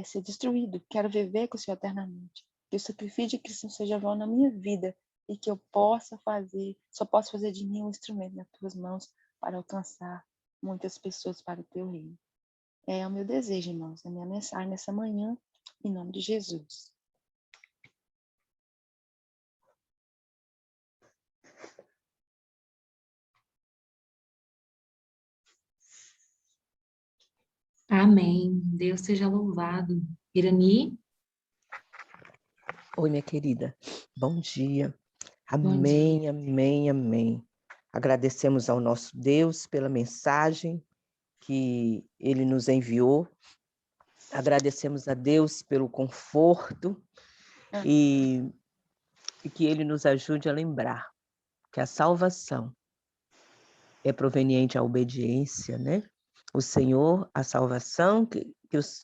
ser destruído, quero viver com o Senhor eternamente. Que o sacrifício de Cristo seja vão na minha vida e que eu possa fazer, só posso fazer de mim um instrumento nas tuas mãos para alcançar muitas pessoas para o teu reino. É o meu desejo, irmãos, a minha mensagem nessa manhã, em nome de Jesus. Amém. Deus seja louvado. Irani, Oi, minha querida. Bom dia. bom dia. Amém, amém, amém. Agradecemos ao nosso Deus pela mensagem que Ele nos enviou. Agradecemos a Deus pelo conforto e que Ele nos ajude a lembrar que a salvação é proveniente à obediência, né? O Senhor, a salvação, que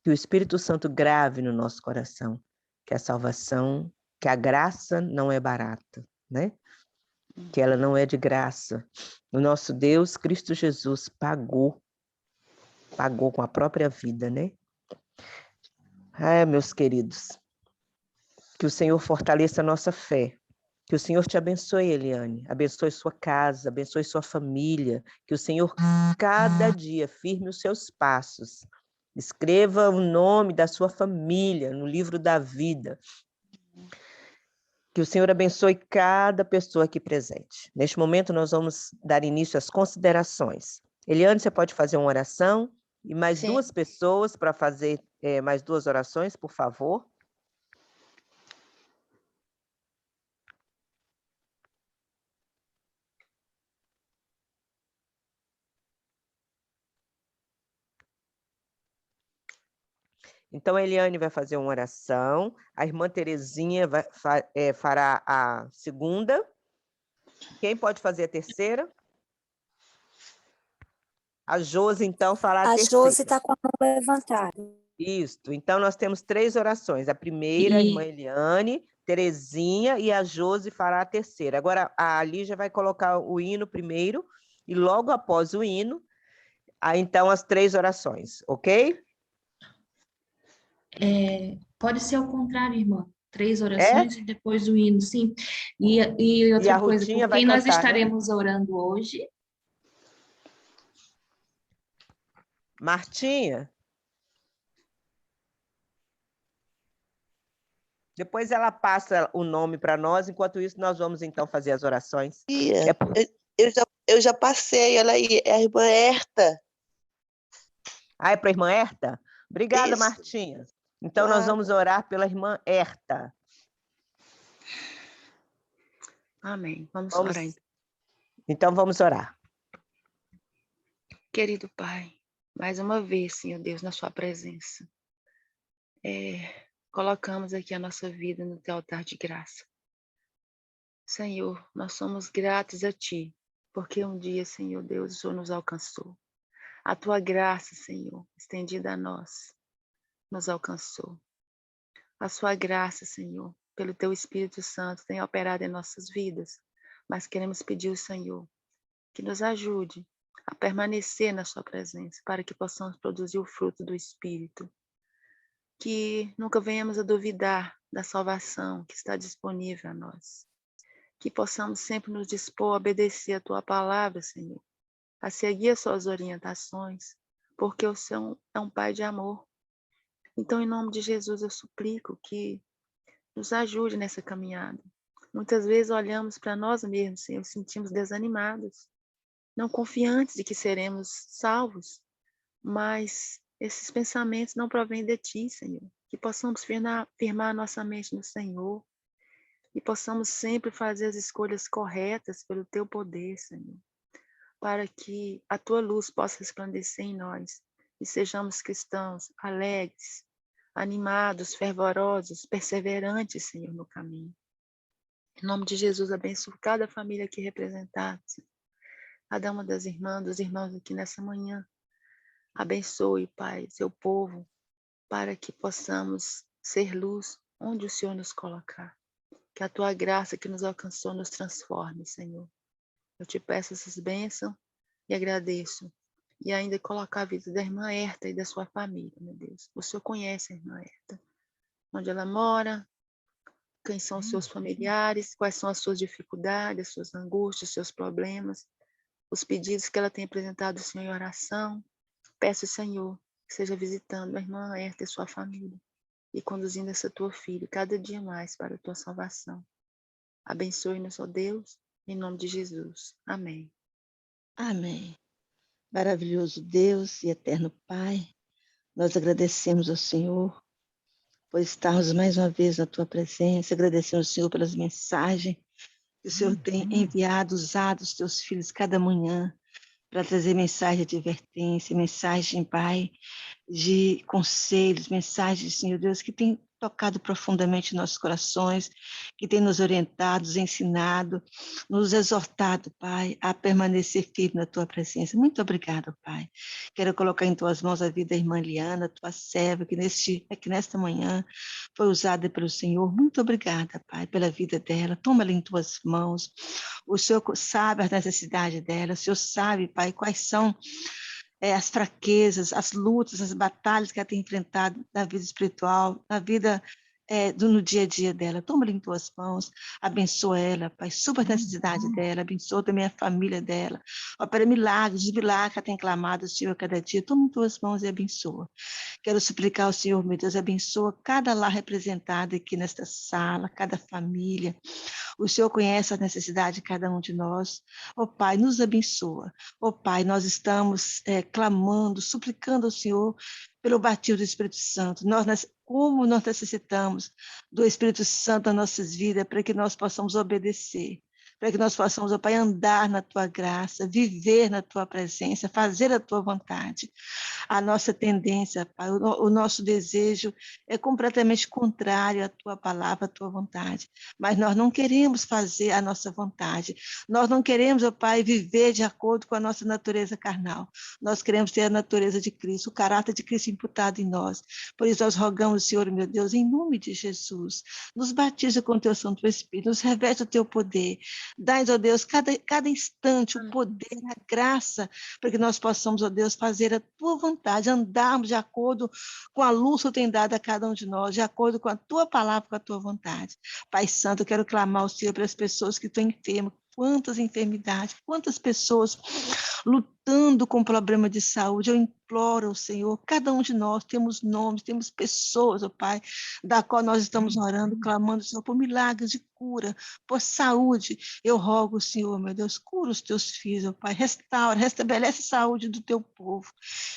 o Espírito Santo grave no nosso coração, que a salvação, que a graça não é barata, né? Que ela não é de graça. O nosso Deus, Cristo Jesus, pagou com a própria vida, né? Meus queridos, que o Senhor fortaleça a nossa fé, que o Senhor te abençoe, Eliane, abençoe sua casa, abençoe sua família, que o Senhor cada dia firme os seus passos, escreva o nome da sua família no livro da vida, que o Senhor abençoe cada pessoa aqui presente. Neste momento nós vamos dar início às considerações. Eliane, você pode fazer uma oração e mais Sim. 2 pessoas para fazer mais 2 orações, por favor. Então, a Eliane vai fazer uma oração, a irmã Terezinha fará a segunda. Quem pode fazer a terceira? A Josi, então, fará a terceira. A Josi está com a mão levantada. Isso. Então, nós temos 3 orações. A primeira, a irmã E Eliane, Terezinha e a Josi fará a terceira. Agora, a Lígia vai colocar o hino primeiro e logo após o hino, então, as 3 orações, ok? pode ser ao contrário, irmã. 3 orações e depois o hino, sim. E E outra a coisa, Rutinha por vai quem nós cantar, né? estaremos orando hoje? Martinha? Depois ela passa o nome para nós, enquanto isso nós vamos então fazer as orações. Eu já passei, olha aí, é a irmã Herta. É para a irmã Herta? Obrigada, Isso. Martinha. Então nós vamos orar pela irmã Herta. Amém. Vamos orar. Então vamos orar. Querido Pai, mais uma vez, Senhor Deus, na sua presença, colocamos aqui a nossa vida no teu altar de graça. Senhor, nós somos gratos a Ti, porque um dia, Senhor Deus, o Senhor nos alcançou. A Tua graça, Senhor, estendida a nós, nos alcançou. A Sua graça, Senhor, pelo Teu Espírito Santo, tem operado em nossas vidas, mas queremos pedir ao Senhor que nos ajude a permanecer na sua presença, para que possamos produzir o fruto do Espírito. Que nunca venhamos a duvidar da salvação que está disponível a nós. que possamos sempre nos dispor a obedecer a Tua palavra, Senhor, a seguir as Suas orientações, porque o Senhor é um Pai de amor. Então, em nome de Jesus, eu suplico que nos ajude nessa caminhada. Muitas vezes olhamos para nós mesmos, Senhor, sentimos desanimados, não confiantes de que seremos salvos, mas esses pensamentos não provêm de Ti, Senhor. Que possamos firmar nossa mente no Senhor e possamos sempre fazer as escolhas corretas pelo Teu poder, Senhor, para que a Tua luz possa resplandecer em nós e sejamos cristãos alegres, animados, fervorosos, perseverantes, Senhor, no caminho. Em nome de Jesus, abençoe cada família aqui representada, cada uma das irmãs, dos irmãos aqui nessa manhã. Abençoe, Pai, seu povo, para que possamos ser luz onde o Senhor nos colocar. Que a Tua graça que nos alcançou nos transforme, Senhor. Eu te peço essas bênçãos e agradeço. E ainda colocar a vida da irmã Herta e da sua família, meu Deus. O Senhor conhece a irmã Herta. Onde ela mora, quem são os seus familiares, quais são as suas dificuldades, as suas angústias, os seus problemas, os pedidos que ela tem apresentado ao Senhor em oração. Peço, Senhor, que seja visitando a irmã Herta e sua família e conduzindo essa tua filha cada dia mais para a tua salvação. Abençoe-nos, ó Deus, em nome de Jesus. Amém. Amém. Maravilhoso Deus e eterno Pai, nós agradecemos ao Senhor por estarmos mais uma vez na Tua presença, agradecemos ao Senhor pelas mensagens que o Senhor tem enviado, usado os Teus filhos cada manhã para trazer mensagem de advertência, mensagem, Pai, de conselhos, mensagens, Senhor Deus, que tem tocado profundamente nossos corações, que tem nos orientado, nos ensinado, nos exortado, Pai, a permanecer firme na Tua presença. Muito obrigada, Pai. Quero colocar em Tuas mãos a vida da irmã Liana, Tua serva, que nesta manhã foi usada pelo Senhor. Muito obrigada, Pai, pela vida dela. Toma-la em Tuas mãos. O Senhor sabe as necessidades dela. O Senhor sabe, Pai, quais são as fraquezas, as lutas, as batalhas que ela tem enfrentado na vida espiritual, na vida no dia a dia dela. Toma-la em Tuas mãos, abençoa ela, Pai, supra a necessidade dela, abençoa também a família dela, opera milagres, os milagres que ela tem clamado, Senhor, a cada dia. Toma em Tuas mãos e abençoa. Quero suplicar ao Senhor, meu Deus, abençoa cada lar representado aqui nesta sala, cada família. O Senhor conhece a necessidade de cada um de nós. Ó Pai, nos abençoa. Ó Pai, nós estamos clamando, suplicando ao Senhor pelo batismo do Espírito Santo. Como nós necessitamos do Espírito Santo nas nossas vidas para que nós possamos obedecer, para que nós possamos, ó Pai, andar na Tua graça, viver na Tua presença, fazer a Tua vontade. A nossa tendência, Pai, o nosso desejo é completamente contrário à Tua palavra, à Tua vontade. Mas nós não queremos fazer a nossa vontade. Nós não queremos, ó Pai, viver de acordo com a nossa natureza carnal. Nós queremos ter a natureza de Cristo, o caráter de Cristo imputado em nós. Por isso nós rogamos, Senhor, meu Deus, em nome de Jesus, nos batiza com o Teu Santo Espírito, nos reveste o Teu poder. Dai-nos, ó Deus, cada instante o poder, a graça, para que nós possamos, ó Deus, fazer a Tua vontade, andarmos de acordo com a luz que Tu tem dado a cada um de nós, de acordo com a Tua palavra, com a Tua vontade. Pai Santo, eu quero clamar ao Senhor para as pessoas que estão enfermas, quantas enfermidades, quantas pessoas lutando com problema de saúde. Eu imploro ao Senhor, cada um de nós temos nomes, temos pessoas, ó Pai, da qual nós estamos orando, clamando, Senhor, por milagres de cura, por saúde. Eu rogo, Senhor, meu Deus, cura os Teus filhos, ó Pai, restaura, restabelece a saúde do Teu povo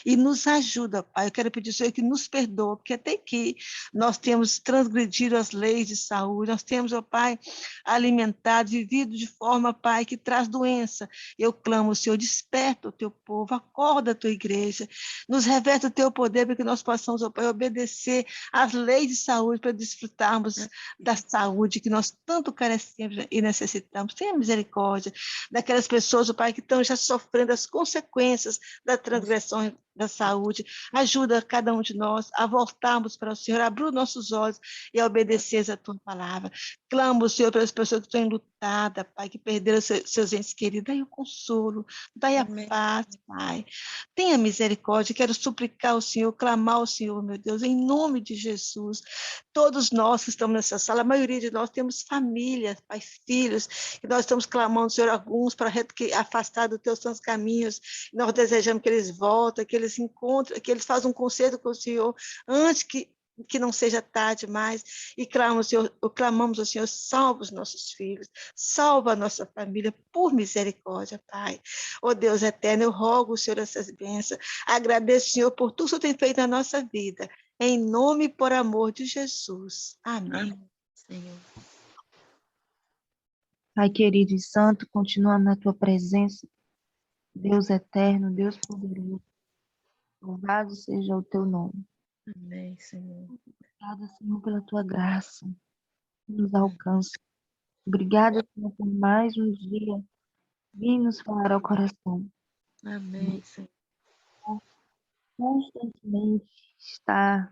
e nos ajuda, Pai. Eu quero pedir ao Senhor que nos perdoe, porque até que nós temos transgredido as leis de saúde, nós temos, ó Pai, alimentado, vivido de forma, Pai, que traz doença. Eu clamo, Senhor, desperta o Teu povo, acorda a Tua igreja, nos reveste o Teu poder para que nós possamos, ó Pai, obedecer às leis de saúde para desfrutarmos da saúde que nós tanto carecemos e necessitamos. Tenha misericórdia daquelas pessoas, ó Pai, que estão já sofrendo as consequências das transgressões da saúde. Ajuda cada um de nós a voltarmos para o Senhor, abrir os nossos olhos e a obedecer a tua palavra. Clamo, Senhor, pelas pessoas que estão enlutadas, Pai, que perderam seus entes queridos. Dai o consolo, dai a paz, Pai. Tenha misericórdia. Quero suplicar ao Senhor, clamar ao Senhor, meu Deus, em nome de Jesus. Todos nós que estamos nessa sala, a maioria de nós temos famílias, Pai, filhos, e nós estamos clamando, Senhor, alguns para afastar dos teus santos caminhos. Nós desejamos que eles voltem, que eles se encontrem, que eles façam um concerto com o Senhor antes que não seja tarde mais, e clamamos ao Senhor, salva os nossos filhos, salva a nossa família, por misericórdia, Pai. Ó Deus eterno, eu rogo, Senhor, essas bênçãos, agradeço, Senhor, por tudo que o Senhor tem feito na nossa vida, em nome e por amor de Jesus. Amém. Senhor. Pai querido e santo, continua na tua presença, Deus eterno, Deus poderoso, louvado seja o teu nome. Amém, Senhor. Obrigada, Senhor, pela tua graça que nos alcança. Obrigada, Senhor, por mais um dia vir nos falar ao coração. Amém, Senhor. Constantemente estar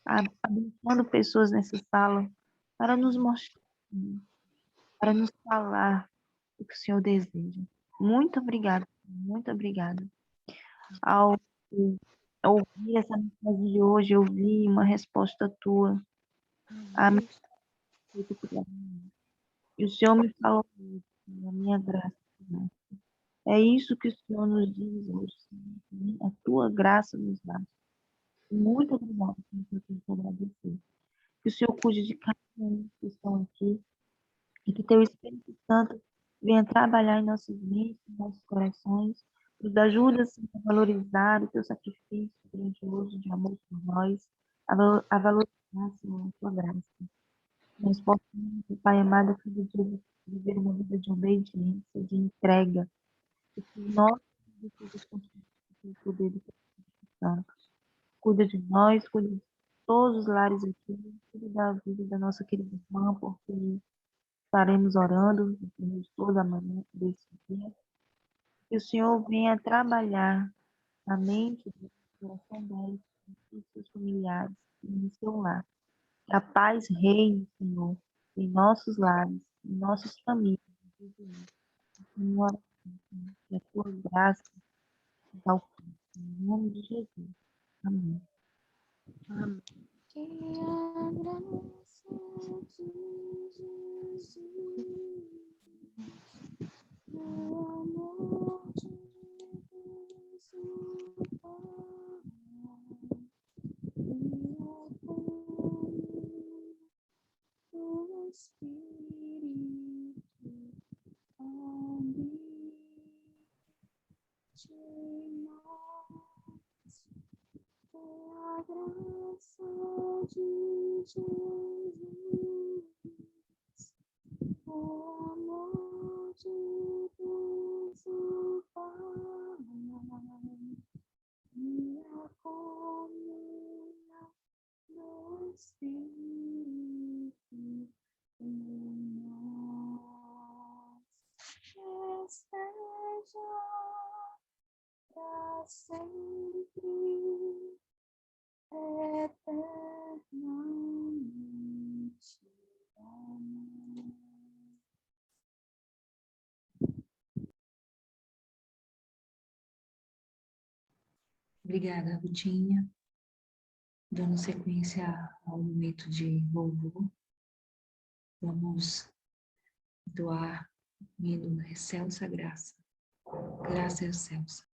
abençoando pessoas nessa sala para nos mostrar, para nos falar o que o Senhor deseja. Muito obrigada, muito obrigada. Ao ouvir essa mensagem de hoje, eu vi uma resposta tua. Amém. E o Senhor me falou a minha graça. É isso que o Senhor nos diz hoje. A tua graça nos dá. Muito obrigada, Senhor, por te agradecer. Que o Senhor cuide de cada um que estão aqui e que teu Espírito Santo venha trabalhar em nossas mentes, em nossos corações, nos ajuda, Senhor, a valorizar o teu sacrifício grandioso de amor por nós, a valorizar, Senhor, a tua graça. Nós possamos, Pai amado, cada dia viver uma vida de obediência, de entrega, e que nós possamos o poder do Espírito Santo. Cuida de nós, cuida de todos os lares aqui, cuida da vida da nossa querida irmã, porque estaremos orando toda a manhã desse dia. Que o Senhor venha trabalhar na mente do coração dela, dos seus familiares, no seu lar. Que a paz reine, Senhor, em nossos lares, em nossas famílias. Senhor, que a tua graça nos alcance. Em nome de Jesus. Amém. Amém. Que a graça de Jesus, o amor de Deus, o Pai, e a comunhão do Espírito habite em nós. Que a graça de Jesus, o amor de Deus, o Pai, e a comunhão do Espírito em nós esteja para sempre, eternamente. Amém. Obrigada, Rutinha. Dando sequência ao momento de louvor, vamos doar o hino Excelsa Graça. Graça excelsa. Graça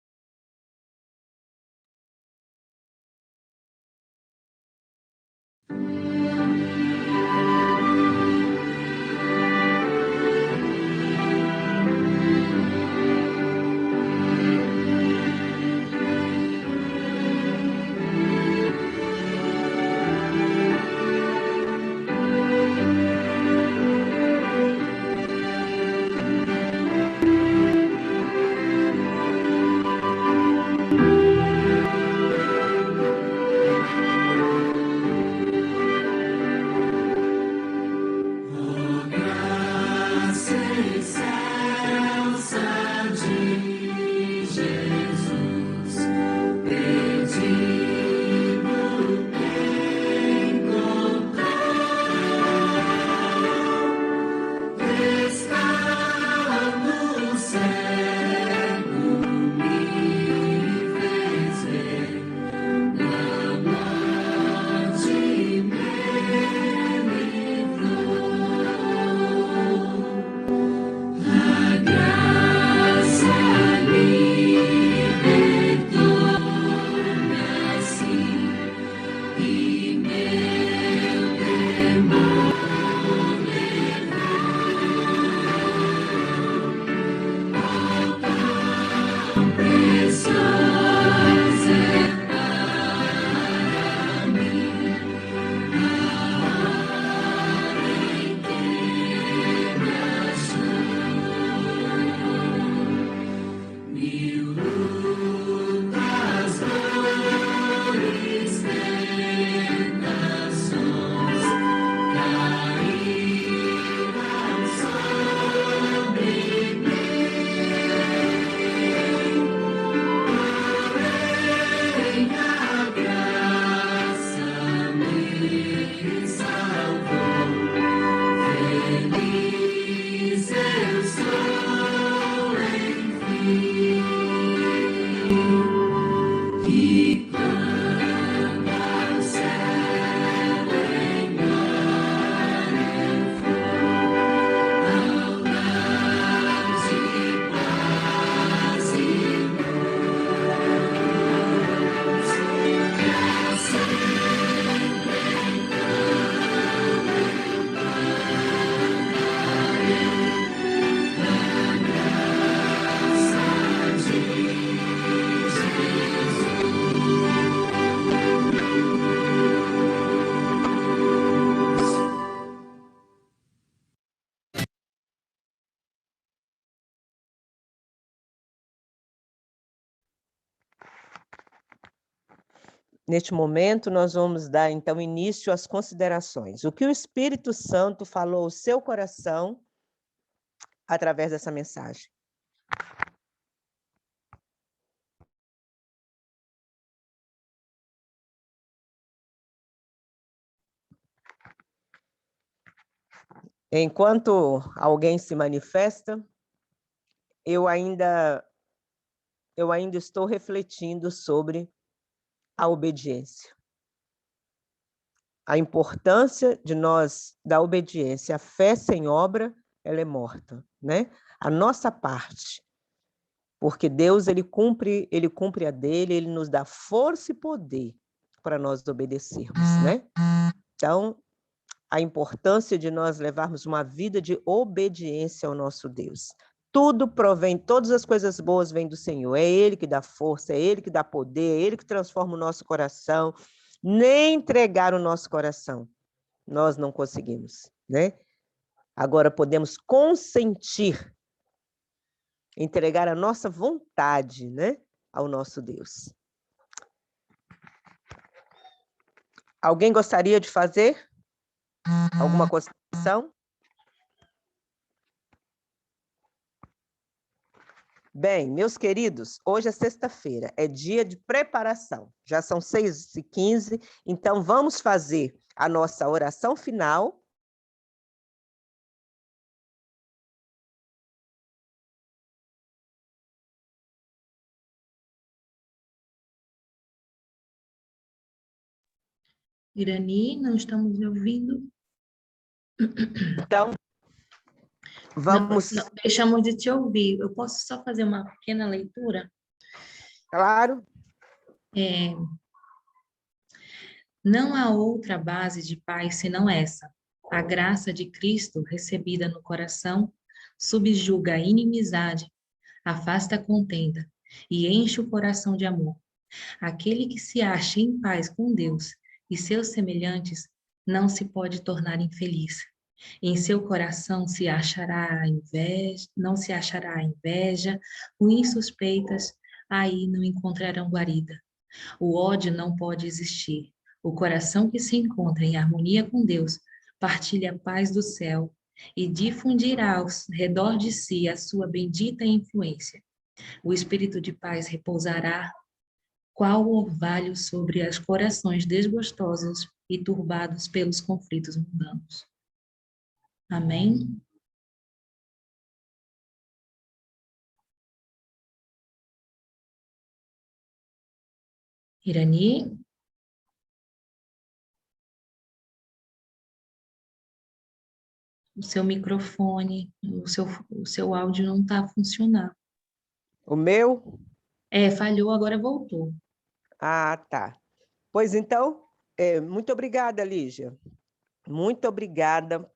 Neste momento, nós vamos dar, então, início às considerações. O que o Espírito Santo falou ao seu coração através dessa mensagem? Enquanto alguém se manifesta, eu ainda estou refletindo sobre a obediência. A importância de nós, da obediência. A fé sem obra, ela é morta, né? A nossa parte. Porque Deus, ele cumpre a dele, ele nos dá força e poder para nós obedecermos, né? Então, a importância de nós levarmos uma vida de obediência ao nosso Deus. Tudo provém, todas as coisas boas vêm do Senhor. É Ele que dá força, é Ele que dá poder, é Ele que transforma o nosso coração. Nem entregar o nosso coração, nós não conseguimos, né? Agora podemos consentir, entregar a nossa vontade, né, ao nosso Deus. Alguém gostaria de fazer alguma consideração? Bem, meus queridos, hoje é sexta-feira, é dia de preparação. Já são 6h15, então vamos fazer a nossa oração final. Irani, não estamos ouvindo. Então, vamos... Não, deixamos de te ouvir. Eu posso só fazer uma pequena leitura? Claro. Não há outra base de paz senão essa. A graça de Cristo recebida no coração subjuga a inimizade, afasta a contenda e enche o coração de amor. Aquele que se acha em paz com Deus e seus semelhantes não se pode tornar infeliz. Em seu coração se achará inveja, não se achará inveja, ruins suspeitas, aí não encontrarão guarida. O ódio não pode existir. O coração que se encontra em harmonia com Deus partilha a paz do céu e difundirá ao redor de si a sua bendita influência. O espírito de paz repousará qual orvalho sobre os corações desgostosos e turbados pelos conflitos mundanos. Amém? Irani? O seu microfone, o seu áudio não está funcionando. O meu? Falhou, agora voltou. Ah, tá. Pois então, muito obrigada, Lígia. Muito obrigada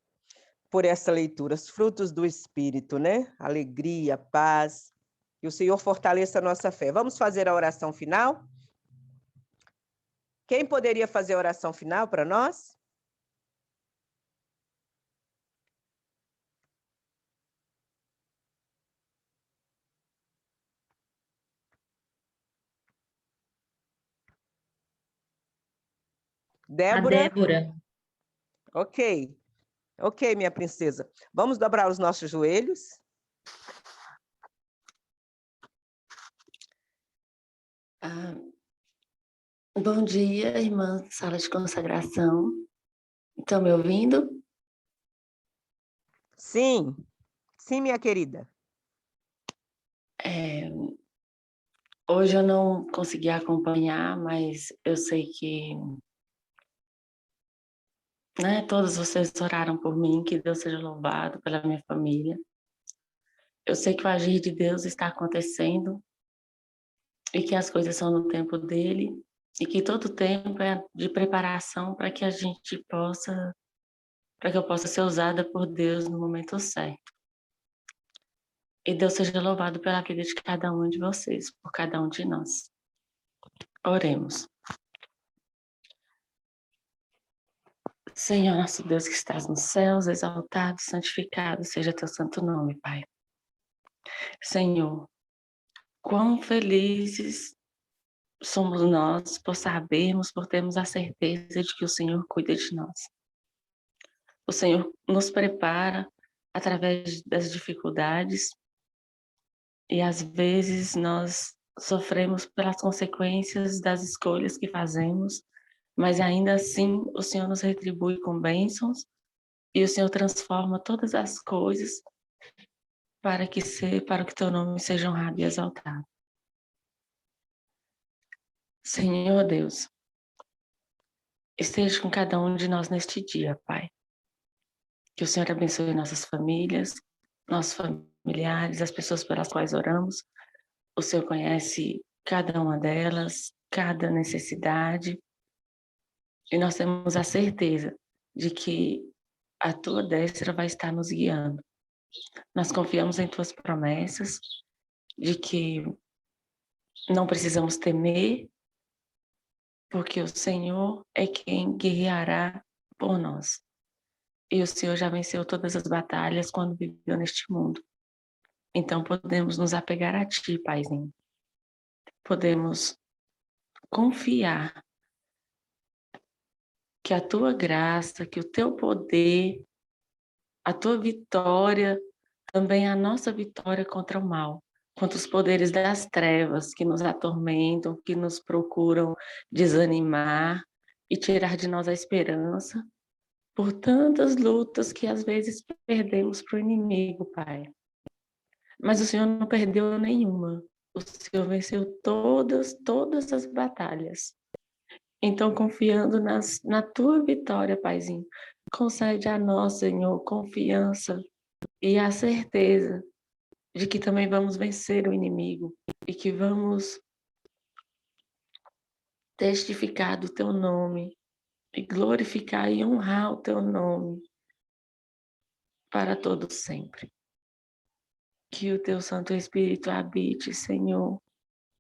por essa leitura, os frutos do Espírito, né? Alegria, paz, que o Senhor fortaleça a nossa fé. Vamos fazer a oração final? Quem poderia fazer a oração final para nós? A Débora? Débora. Ok. Ok, minha princesa. Vamos dobrar os nossos joelhos? Bom dia, irmã sala de consagração. Estão me ouvindo? Sim. Sim, minha querida. Hoje eu não consegui acompanhar, mas eu sei que, né, todos vocês oraram por mim, que Deus seja louvado pela minha família. Eu sei que o agir de Deus está acontecendo e que as coisas são no tempo dele e que todo tempo é de preparação para que para que eu possa ser usada por Deus no momento certo. E Deus seja louvado pela vida de cada um de vocês, por cada um de nós. Oremos. Senhor, nosso Deus que estás nos céus, exaltado, santificado seja teu santo nome, Pai. Senhor, quão felizes somos nós por sabermos, por termos a certeza de que o Senhor cuida de nós. O Senhor nos prepara através das dificuldades e às vezes nós sofremos pelas consequências das escolhas que fazemos, mas ainda assim o Senhor nos retribui com bênçãos e o Senhor transforma todas as coisas para que teu nome seja honrado e exaltado. Senhor Deus, esteja com cada um de nós neste dia, Pai. Que o Senhor abençoe nossas famílias, nossos familiares, as pessoas pelas quais oramos. O Senhor conhece cada uma delas, cada necessidade, e nós temos a certeza de que a tua destra vai estar nos guiando. Nós confiamos em tuas promessas, de que não precisamos temer, porque o Senhor é quem guerreará por nós. E o Senhor já venceu todas as batalhas quando viveu neste mundo. Então podemos nos apegar a Ti, Paizinho. Podemos confiar que a Tua graça, que o Teu poder, a Tua vitória, também a nossa vitória contra o mal, contra os poderes das trevas que nos atormentam, que nos procuram desanimar e tirar de nós a esperança, por tantas lutas que às vezes perdemos para o inimigo, Pai. Mas o Senhor não perdeu nenhuma. O Senhor venceu todas as batalhas. Então, confiando na tua vitória, Paizinho, concede a nós, Senhor, confiança e a certeza de que também vamos vencer o inimigo e que vamos testificar do teu nome e glorificar e honrar o teu nome para todo sempre. Que o teu Santo Espírito habite, Senhor,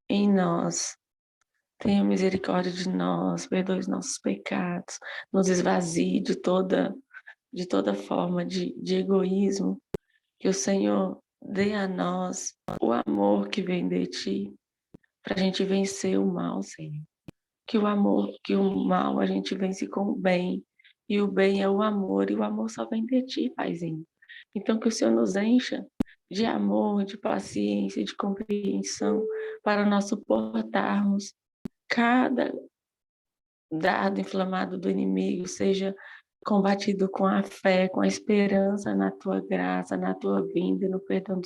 em nós. Tenha misericórdia de nós, perdoe os nossos pecados, nos esvazie de toda forma de egoísmo. Que o Senhor dê a nós o amor que vem de Ti, para a gente vencer o mal, Senhor. Que o mal a gente vence com o bem, e o bem é o amor, e o amor só vem de Ti, Paizinho. Então que o Senhor nos encha de amor, de paciência, de compreensão, para nós suportarmos cada dardo inflamado do inimigo, seja combatido com a fé, com a esperança na Tua graça, na Tua vinda e no perdão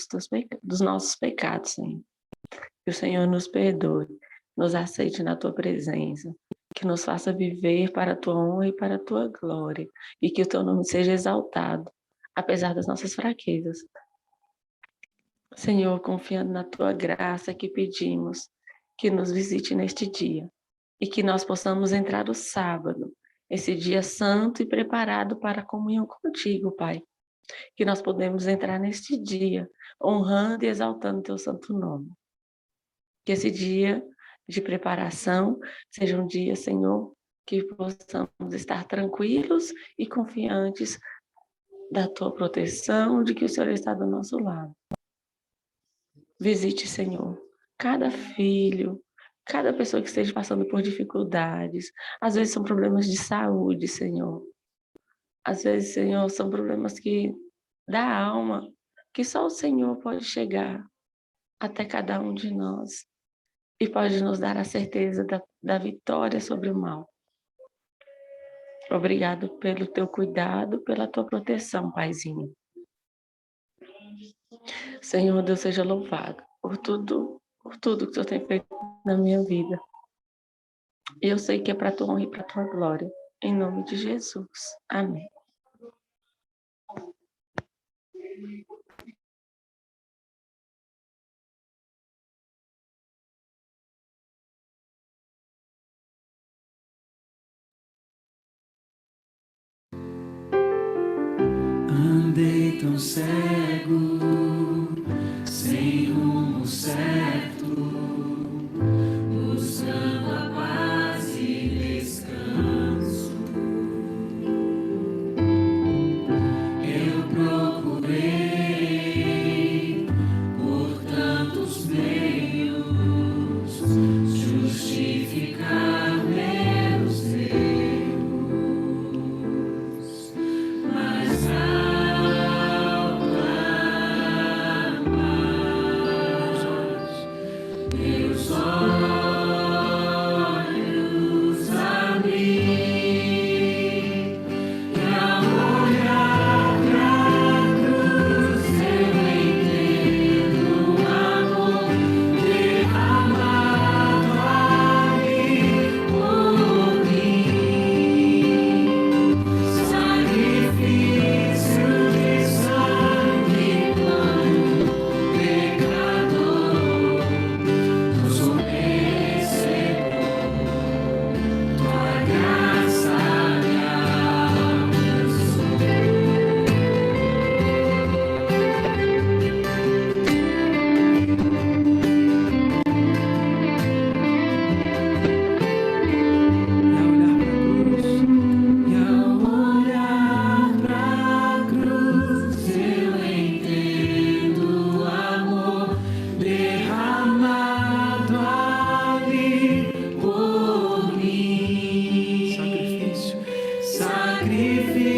dos nossos pecados, Senhor. Que o Senhor nos perdoe, nos aceite na Tua presença, que nos faça viver para a Tua honra e para a Tua glória, e que o Teu nome seja exaltado, apesar das nossas fraquezas. Senhor, confiando na Tua graça que pedimos, que nos visite neste dia, e que nós possamos entrar o sábado esse dia santo e preparado para a comunhão contigo, Pai. Que nós podemos entrar neste dia honrando e exaltando teu santo nome. Que esse dia de preparação seja um dia, Senhor, que possamos estar tranquilos e confiantes da tua proteção, de que o Senhor está do nosso lado. Visite, Senhor, cada filho, cada pessoa que esteja passando por dificuldades. Às vezes são problemas de saúde, Senhor. Às vezes, Senhor, são problemas da alma, que só o Senhor pode chegar até cada um de nós e pode nos dar a certeza da vitória sobre o mal. Obrigado pelo teu cuidado, pela tua proteção, Paizinho. Senhor, Deus seja louvado por tudo que o Senhor tem feito na minha vida. E eu sei que é para tua honra e para tua glória. Em nome de Jesus. Amém. Andei tão cego, sem rumo certo, buscando a paz e descanso. Eu procurei por tantos meios justificar meus erros, mas ao clamar, meus olhos abri, e ao olhar pra cruz eu entendo o amor derramado ali por mim. Sacrifício de sangue plano, pecador, não sou merecedor. Tua graça me alcançou. E ao olhar pra cruz, eu entendo o amor derramado ali por mim. Sacrifício